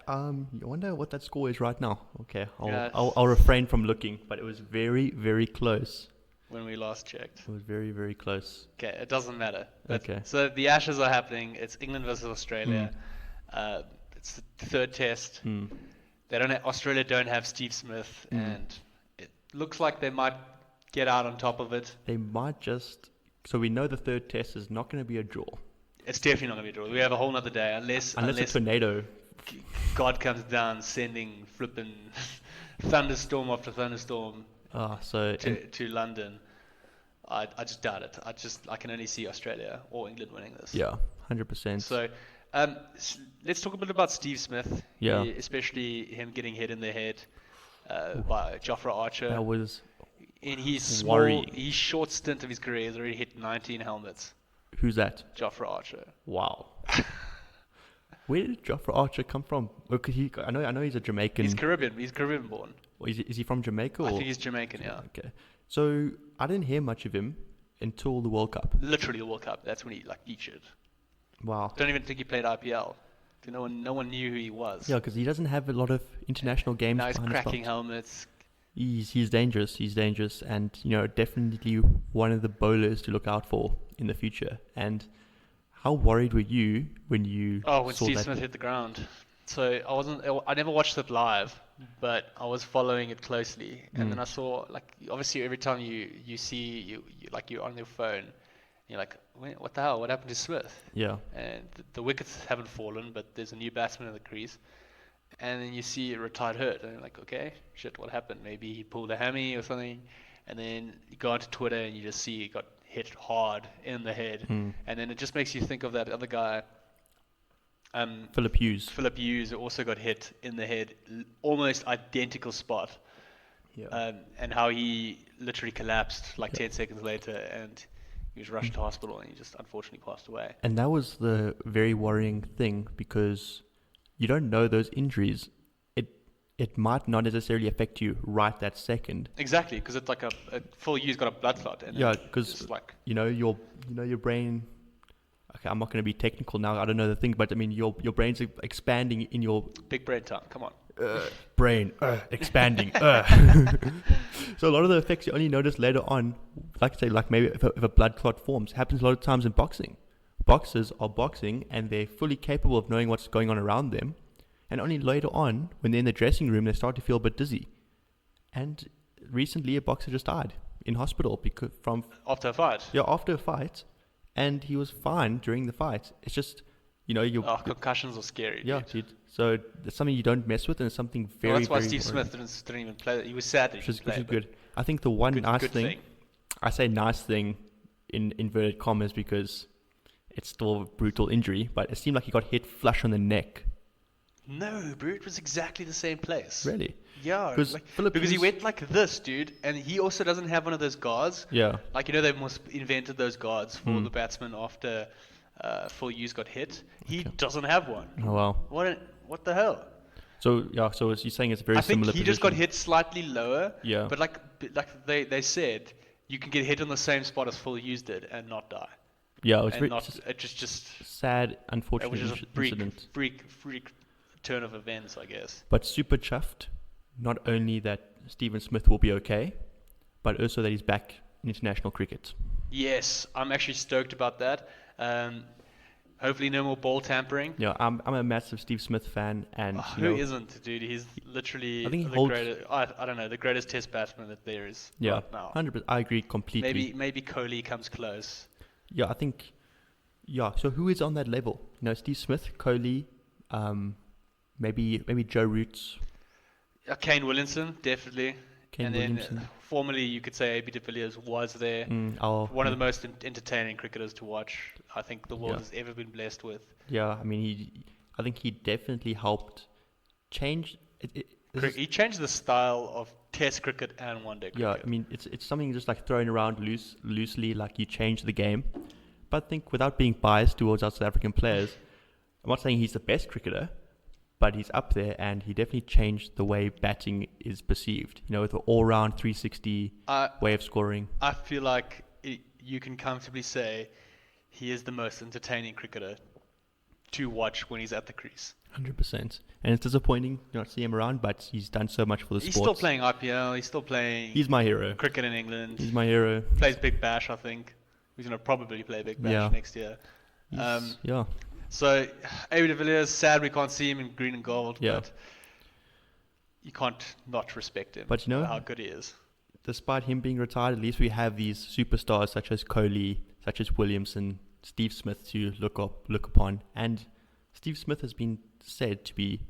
I wonder what that score is right now. Okay, I'll refrain from looking, but it was very, very close. When we last checked. It was very, very close. Okay, it doesn't matter. Okay. So the Ashes are happening. It's England versus Australia. It's the third test. Australia don't have Steve Smith, and it looks like they might get out on top of it. They might just... So we know the third test is not going to be a draw. It's definitely not going to be a draw. We have a whole nother day, unless a tornado... God comes down sending flipping thunderstorm after thunderstorm to London. I just doubt it. I can only see Australia or England winning this. Yeah, 100%. So let's talk a bit about Steve Smith. Yeah. Especially him getting hit in the head. by Jofra Archer. That was In his worrying. his short stint of his career, he's already hit 19 helmets. Who's that? Jofra Archer. Wow. Where did Jofra Archer come from? I know he's a Jamaican. He's Caribbean. He's Caribbean born. Or is he from Jamaica? I Or? think he's Jamaican. Yeah. Okay. So I didn't hear much of him until the World Cup. Literally the World Cup. That's when he featured. Wow. Don't even think he played IPL. No one knew who he was. Yeah, because he doesn't have a lot of international games. Now he's behind his cracking belt. helmets. He's dangerous. He's dangerous, and definitely one of the bowlers to look out for in the future. And how worried were you when you when saw Steve that? Smith hit the ground? So I never watched it live, but I was following it closely, and then I saw obviously every time you see you're on your phone, you're like, what the hell? What happened to Smith? Yeah. And the wickets haven't fallen, but there's a new batsman in the crease. And then you see a retired hurt, and you're like, okay, shit, what happened? Maybe he pulled a hammy or something. And then you go onto Twitter and you just see he got hit hard in the head. And then it just makes you think of that other guy, Philip Hughes. Philip Hughes, who also got hit in the head, almost identical spot. Yeah. And how he literally collapsed 10 seconds later, and he was rushed to hospital, and he just unfortunately passed away. And that was the very worrying thing, because you don't know those injuries. It might not necessarily affect you right that second. Exactly, because it's like a full use got a blood clot. And because your brain. Okay, I'm not going to be technical now. I don't know the thing, but I mean your brain's expanding in your big brain time. Come on. Brain expanding. So a lot of the effects you only notice later on. Like I say, maybe if a blood clot forms, happens a lot of times in boxing. Boxers are boxing and they're fully capable of knowing what's going on around them. And only later on, when they're in the dressing room, they start to feel a bit dizzy. And recently, a boxer just died in hospital after a fight. Yeah, after a fight, and he was fine during the fight. It's just, concussions are scary. Yeah, dude. So it's something you don't mess with, and it's something very. That's why very Steve worrying. Smith didn't even play. He was sad that he didn't play. Which is good. I think the one nice thing, I say nice thing in inverted commas because it's still a brutal injury, but it seemed like he got hit flush on the neck. No, bro, it was exactly the same place. Really? Yeah, because he went like this, dude, and he also doesn't have one of those guards. Yeah. They must invented those guards for the batsman after full use got hit. He doesn't have one. Oh wow. What the hell? So you're saying it's very similar. I think he just got hit slightly lower. Yeah. But they said, you can get hit on the same spot as full use did and not die. Yeah, it was just sad, unfortunate it was just a incident. freak turn of events, I guess. But super chuffed, not only that Stephen Smith will be okay, but also that he's back in international cricket. Yes, I'm actually stoked about that. Hopefully no more ball tampering. Yeah, I'm a massive Steve Smith fan, and who isn't, dude? He's literally the greatest test batsman that there is right now. 100%. I agree completely. Maybe Kohli comes close. Yeah, I think. Yeah, so who is on that level? Steve Smith, Kohli, maybe Joe Root. Kane Williamson, definitely. Then formerly you could say A.B. de Villiers was there. One of the most entertaining cricketers to watch I think the world has ever been blessed with. Yeah, I mean, I think he definitely helped change. He changed the style of Test cricket and one-day cricket. Yeah, I mean, it's something just thrown around loosely, like you change the game. But I think without being biased towards our South African players, I'm not saying he's the best cricketer, but he's up there, and he definitely changed the way batting is perceived. With the all-round 360 way of scoring. I feel like you can comfortably say he is the most entertaining cricketer to watch when he's at the crease. 100%. And it's disappointing not to see him around, but he's done so much for the sport. He's still playing IPL. He's still playing. He's my hero. Cricket in England. He's my hero. Plays Big Bash, I think. He's going to probably play Big Bash next year. Yeah. So, A.B. de Villiers, sad we can't see him in green and gold, but you can't not respect him. But how good he is. Despite him being retired, at least we have these superstars such as Kohli, such as Williamson, Steve Smith to look upon. And Steve Smith has been said to be,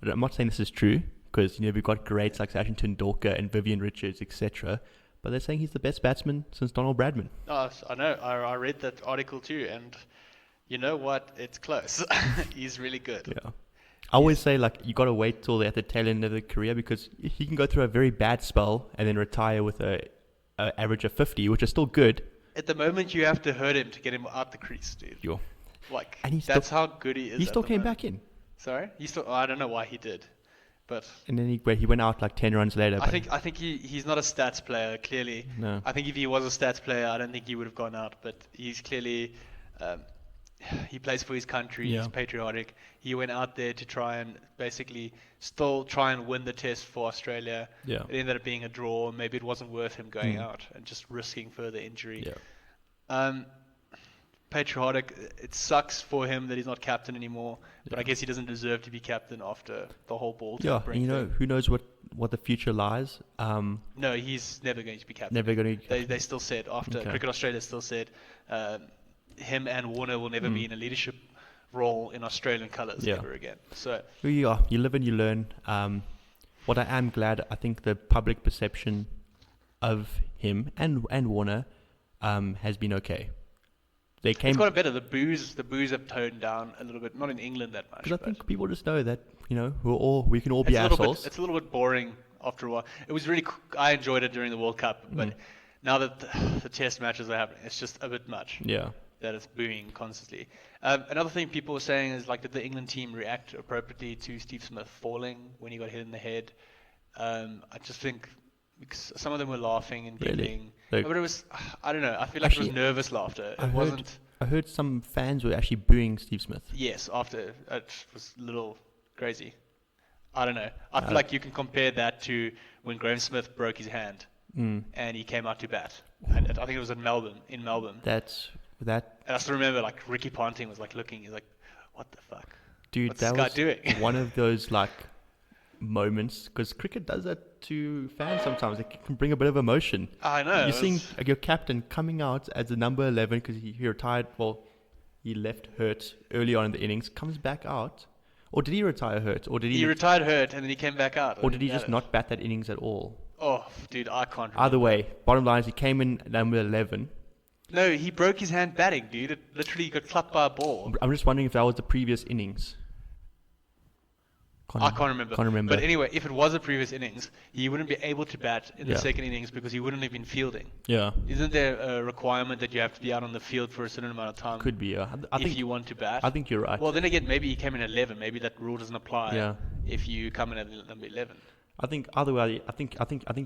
I'm not saying this is true, because we've got greats like Sachin Tendulkar and Vivian Richards, etc. But they're saying he's the best batsman since Donald Bradman. Oh, I know. I read that article too, and you know what? It's close. He's really good. Yeah. I always say, like, you got to wait till they're at the tail end of their career, because he can go through a very bad spell and then retire with a average of 50, which is still good. At the moment, you have to hurt him to get him out the crease, dude. Yo. Like, And that's how good he is. He still came back in. Sorry? I don't know why he did. But and then he went out like 10 runs later. I think he's not a stats player, clearly. No. I think if he was a stats player, I don't think he would have gone out. But he's clearly, he plays for his country. Yeah. He's patriotic. He went out there to try and basically still try and win the test for Australia. Yeah. It ended up being a draw. Maybe it wasn't worth him going out and just risking further injury. Yeah. Patriotic. It sucks for him that he's not captain anymore, but I guess he doesn't deserve to be captain after the whole ball. Yeah, and who knows what the future lies. No, he's never going to be captain. Never going to. They still said after Cricket Australia still said him and Warner will never be in a leadership role in Australian colours ever again. So you live and you learn. What I am glad, I think the public perception of him and Warner has been okay. It's got better. The boos have toned down a little bit. Not in England that much. Because I think people just know that we can all be assholes. It's a little bit boring after a while. It was really. I enjoyed it during the World Cup, but now that the Test matches are happening, it's just a bit much. Yeah. That it's booing constantly. Another thing people were saying is, like, did the England team react appropriately to Steve Smith falling when he got hit in the head? I just think. Because some of them were laughing and giggling. Really? But it was, I don't know, I feel like it was nervous laughter. I heard some fans were actually booing Steve Smith. Yes, after. It was a little crazy. I don't know. I feel like you can compare that to when Graham Smith broke his hand and he came out to bat. And I think it was in Melbourne. And I still remember, like, Ricky Ponting was like looking, he's like, what the fuck? Dude, what's this guy doing? One of those, like, moments, because cricket does that to fans sometimes. It can bring a bit of emotion. I know. You're seeing your captain coming out as the number 11 because he retired. Well, he left hurt early on in the innings. Comes back out, or did he retire hurt? Or did he retired hurt and then he came back out? Or did he just not bat that innings at all? Oh, dude, I can't remember. Either way, bottom line is he came in number 11. No, he broke his hand batting, dude. It literally got clapped by a ball. I'm just wondering if that was the previous innings. I can't remember. But anyway, if it was a previous innings, he wouldn't be able to bat in the second innings because he wouldn't have been fielding. Yeah. Isn't there a requirement that you have to be out on the field for a certain amount of time? Could be, yeah. If you want to bat. I think you're right. Well, then again, maybe he came in at 11. Maybe that rule doesn't apply if you come in at number 11. I think either way, I think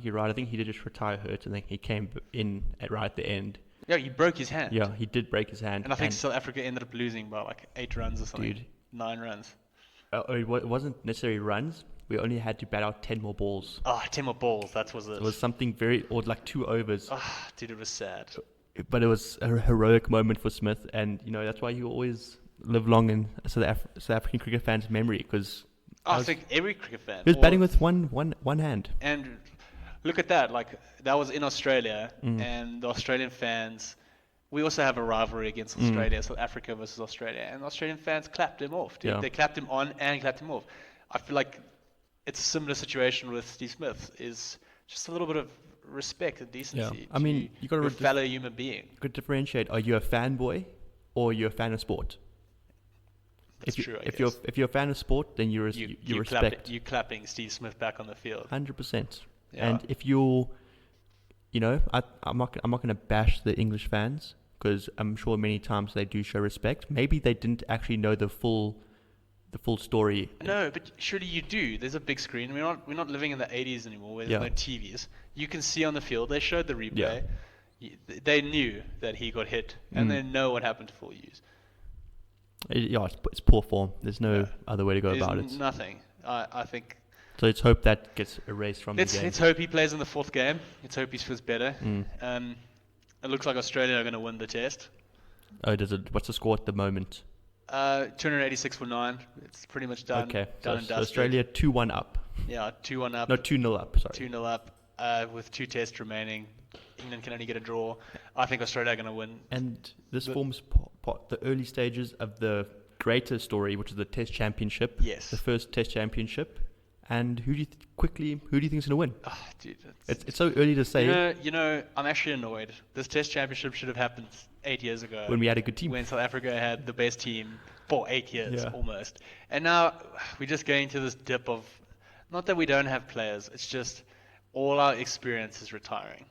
you're right. I think he did just retire hurt, and then he came in right at the end. Yeah, he broke his hand. Yeah, he did break his hand. And I think South Africa ended up losing by like 8 runs or something. Dude. 9 runs. It wasn't necessarily runs. We only had to bat out 10 more balls. 10 more balls. That was it. It was something or like 2 overs. Dude, it was sad. But it was a heroic moment for Smith, and that's why you always live long in South African cricket fans' memory, because I think every cricket fan. He was batting with one hand. And look at that. Like, that was in Australia, and the Australian fans. We also have a rivalry against Australia, South Africa versus Australia, and Australian fans clapped him off. Dude. Yeah. They clapped him on and clapped him off. I feel like it's a similar situation with Steve Smith. Is just a little bit of respect and decency. Yeah. I mean, you got to fellow human being. You could differentiate. Are you a fanboy or you're a fan of sport? That's true. If you're a fan of sport, then you respect. You clapping Steve Smith back on the field. 100%. Yeah. And if you're, I'm not going to bash the English fans, because I'm sure many times they do show respect. Maybe they didn't actually know the full story. No, but surely you do. There's a big screen. We're not living in the 80s anymore where there's no TVs. You can see on the field. They showed the replay. Yeah. They knew that he got hit, and they know what happened to full use. It's poor form. There's no other way to go about it. Nothing. I think. So let's hope that gets erased from the game. Let's hope he plays in the 4th game. Let's hope he feels better. It looks like Australia are going to win the test. Oh, what's the score at the moment? 286 for 9. It's pretty much done. Okay, done so Australia 2-1 up. Yeah, 2-1 up. No, 2-0 up. Sorry. 2-0 up with 2 tests remaining. England can only get a draw. I think Australia are going to win. And this forms the early stages of the greater story, which is the Test Championship. Yes. The first Test Championship. And who do you think is going to win? Dude, it's so early to say. I'm actually annoyed. This Test Championship should have happened 8 years ago. When we had a good team. When South Africa had the best team for 8 years Yeah. almost. And now we're just going to this dip of, not that we don't have players, it's just all our experience is retiring.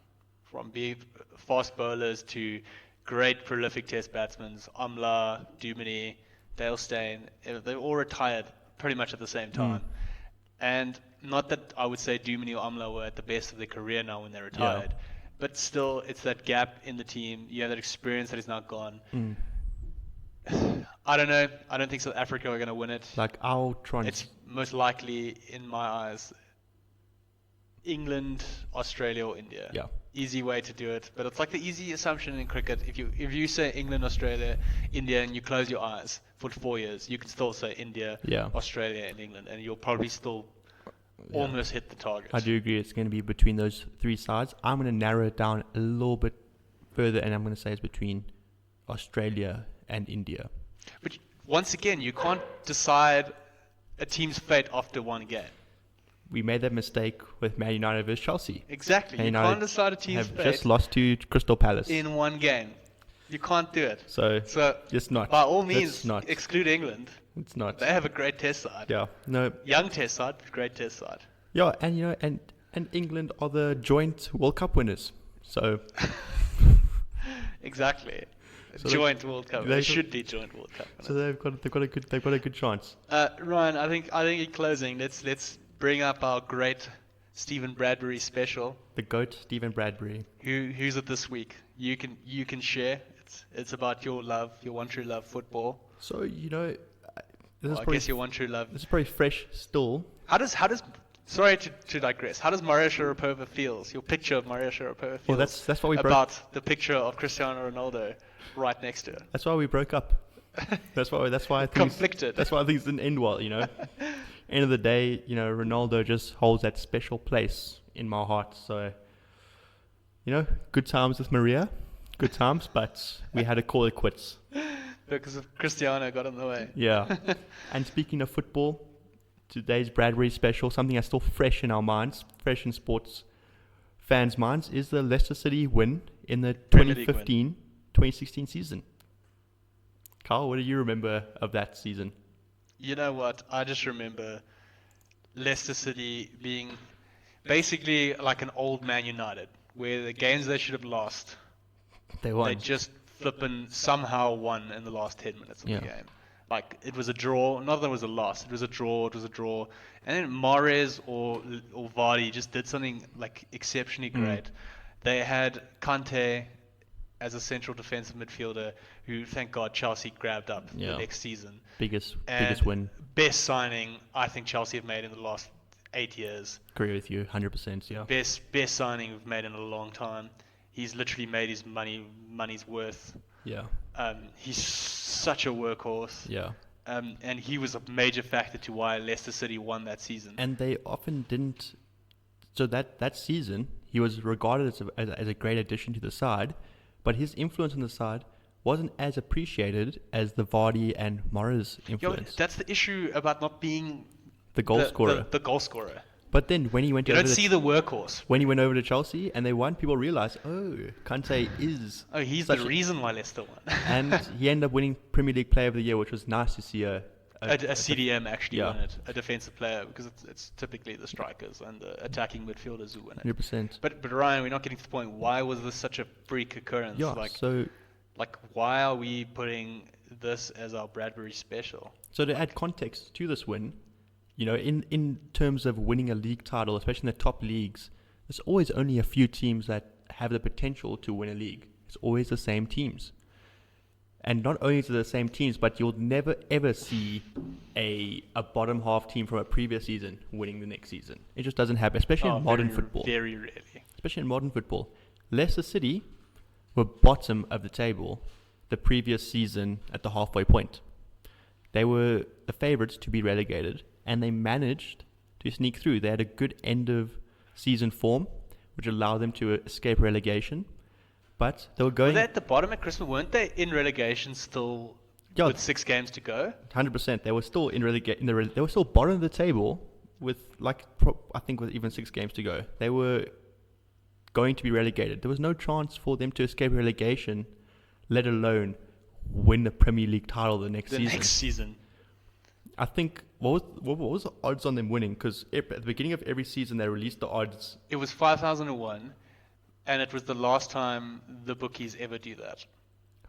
From being fast bowlers to great prolific test batsmen, Amla, Duminy, Dale Steyn, they're all retired pretty much at the same time. And not that I would say Duminy or Amla were at the best of their career now when they retired, but still it's that gap in the team. You have that experience that is now gone. I don't know. I don't think South Africa are going to win it. Like It's most likely, in my eyes, England, Australia, or India. Yeah. Easy way to do it, but it's like the easy assumption in cricket. If you say England, Australia, India, and you close your eyes for 4 years, you can still say India, Australia, and England, and you'll probably still almost hit the target. I do agree. It's going to be between those three sides. I'm going to narrow it down a little bit further, and I'm going to say it's between Australia and India. But once again, you can't decide a team's fate after one game. We made that mistake with Man United versus Chelsea. Exactly. You can't decide a team's fate. Have just lost to Crystal Palace in one game. You can't do it. So it's not. By all means, exclude England. It's not. They have a great test side. Yeah. No. Young test side, but great test side. Yeah, and and England are the joint World Cup winners. So. Exactly. So joint World Cup. They should be joint World Cup winners. So they've got a good chance. Ryan, I think in closing, let's bring up our great Stephen Bradbury special. The GOAT, Stephen Bradbury. Who's it this week? You can share. It's about your one true love, football. So I guess your one true love. This is probably fresh still. How does sorry to digress. How does Maria Sharapova feels? Your picture of Maria Sharapova feels. Well, that's what we about the picture of Cristiano Ronaldo right next to her. That's why we broke up. That's why I think conflicted. That's why I think it's an end well. End of the day, Ronaldo just holds that special place in my heart. So, good times with Maria, good times, but we had to call it quits. Because of Cristiano got in the way. Yeah. And speaking of football, today's Bradbury Special, something that's still fresh in our minds, fresh in sports fans' minds, is the Leicester City win in the 2015-2016 season. Carl, what do you remember of that season? You know what? I just remember Leicester City being basically like an old Man United, where the games they should have lost, they won. They just flippin' somehow won in the last 10 minutes of the game. Like, it was a draw. Not that it was a loss. It was a draw. And then Mahrez or Vardy just did something like exceptionally great. They had Kante as a central defensive midfielder who, thank God, Chelsea grabbed up the next season. Biggest win. Best signing I think Chelsea have made in the last 8 years. Agree with you, 100%, yeah. Best signing we've made in a long time. He's literally made his money's worth. Yeah. He's such a workhorse. Yeah. And he was a major factor to why Leicester City won that season. And they often didn't. So that season, he was regarded as a great addition to the side, but his influence on the side wasn't as appreciated as the Vardy and Mahrez influence. That's the issue about not being the goal scorer. The goal scorer. But then when he went you don't see the workhorse. When he went over to Chelsea and they won, people realized, Kante is... he's the reason why Leicester won. And he ended up winning Premier League Player of the Year, which was nice to see a CDM actually win it, a defensive player, because it's typically the strikers and the attacking midfielders who win it. 100%. But Ryan, we're not getting to the point. Why was this such a freak occurrence? Yeah, why are we putting this as our Bradbury special? So to add context to this win, in terms of winning a league title, especially in the top leagues, there's always only a few teams that have the potential to win a league. It's always the same teams. And not only is it the same teams, but you'll never ever see a bottom half team from a previous season winning the next season. It just doesn't happen, especially in modern football. Very rarely. Especially in modern football. Leicester City were bottom of the table the previous season at the halfway point. They were the favourites to be relegated, and they managed to sneak through. They had a good end of season form, which allowed them to escape relegation. But they were going... Were they at the bottom at Christmas? Weren't they in relegation still with 6 games to go? 100%. They were still in relegation. They were still bottom of the table with I think with even 6 games to go. They were going to be relegated. There was no chance for them to escape relegation, let alone win the Premier League title the next season. I think, what was the odds on them winning? Because at the beginning of every season, they released the odds. It was 5,001, and it was the last time the bookies ever do that.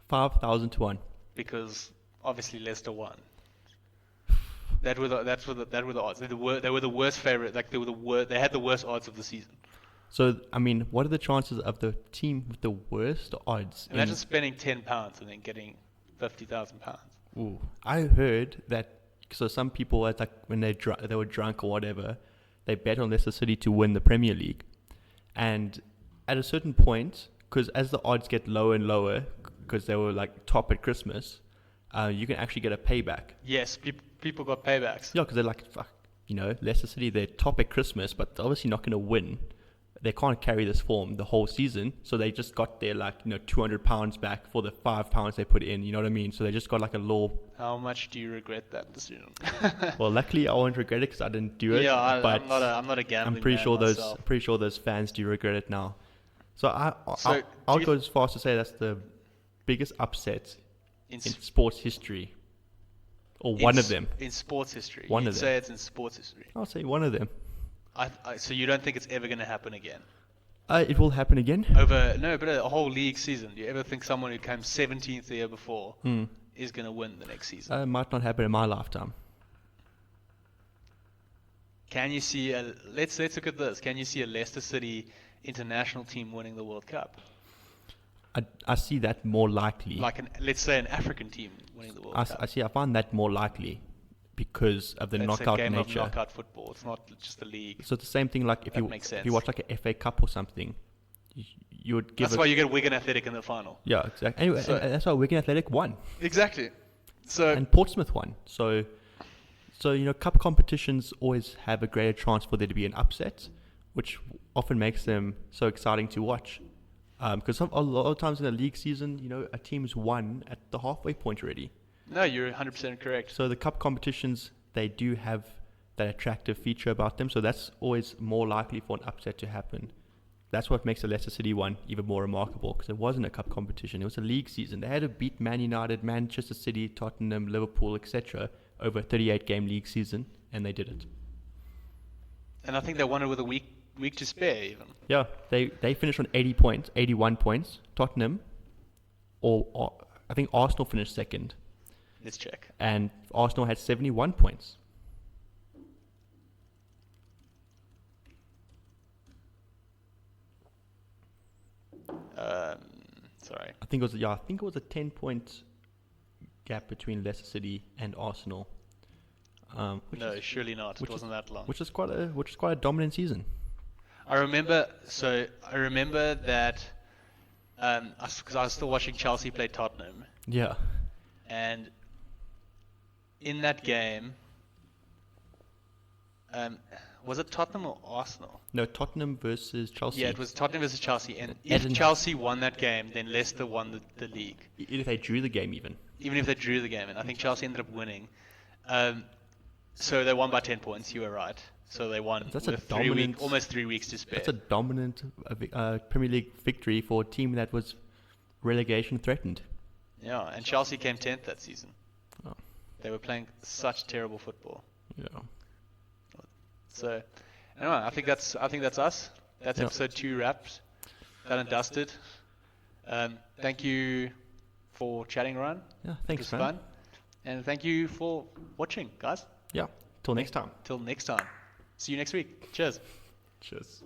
5,000 to 1. Because obviously Leicester won. That were the odds. They were the worst favorite. Like they had the worst odds of the season. So I mean, what are the chances of the team with the worst odds? Imagine spending £10 and then getting £50,000. Ooh, I heard that. So some people, it's like when they were drunk or whatever, they bet on Leicester City to win the Premier League, and at a certain point, because as the odds get lower and lower, because they were like top at Christmas, you can actually get a payback. Yes, people got paybacks. Yeah, because they're like, fuck, Leicester City, they're top at Christmas, but they're obviously not going to win. They can't carry this form the whole season, so they just got their £200 back for the £5 they put in. You know what I mean? So they just got like a law. How much do you regret that decision? Well, luckily I won't regret it because I didn't do it. Yeah, but I'm not a gambling I'm pretty man sure myself. I'm pretty sure those fans do regret it now. So I'll go as far as to say that's the biggest upset in sports history, or one of them. In sports history, you'd say it's in sports history. I'll say one of them. So you don't think it's ever going to happen again? It will happen again. But a whole league season. Do you ever think someone who came 17th the year before is going to win the next season? It might not happen in my lifetime. Can you see let's look at this. Can you see a Leicester City international team winning the World Cup? I see that more likely. Like let's say an African team winning the World Cup. I find that more likely because of the knockout nature. It's a game nature. of knockout football. It's not just a league. So it's the same thing like if you watch like a FA Cup or something, you would give. That's why you get Wigan Athletic in the final. Yeah, exactly. Anyway, that's why Wigan Athletic won. Exactly. And Portsmouth won. So cup competitions always have a greater chance for there to be an upset, which often makes them so exciting to watch. Because a lot of times in a league season, a team's won at the halfway point already. No, you're 100% correct. So the cup competitions, they do have that attractive feature about them. So that's always more likely for an upset to happen. That's what makes the Leicester City one even more remarkable, because it wasn't a cup competition. It was a league season. They had to beat Man United, Manchester City, Tottenham, Liverpool, etc. over a 38-game league season, and they did it. And I think they won it with a week to spare even. Yeah, they finished on 81 points. Tottenham, or I think Arsenal finished second. Let's check. And Arsenal had 71 points. Sorry. I think it was a 10-point gap between Leicester City and Arsenal. Surely not. It wasn't that long. Which is quite a dominant season. I remember that because I was still watching Chelsea play Tottenham. Yeah. And in that game, was it Tottenham or Arsenal? No, Tottenham versus Chelsea. Yeah, it was Tottenham versus Chelsea. And if Chelsea won that game, then Leicester won the league. If they drew the game even. Even if they drew the game. And I think Chelsea ended up winning. So they won by 10 points, you were right. So they won with almost 3 weeks to spare. That's a dominant Premier League victory for a team that was relegation threatened. Yeah, and Chelsea came 10th that season. Oh. They were playing such terrible football. Yeah. So, anyway, I think that's us. That's episode 2 wrapped. Done and dusted. Thank you for chatting, Ryan. Yeah, thanks, it was fun. And thank you for watching, guys. Yeah, till next time. Till next time. See you next week. Cheers. Cheers.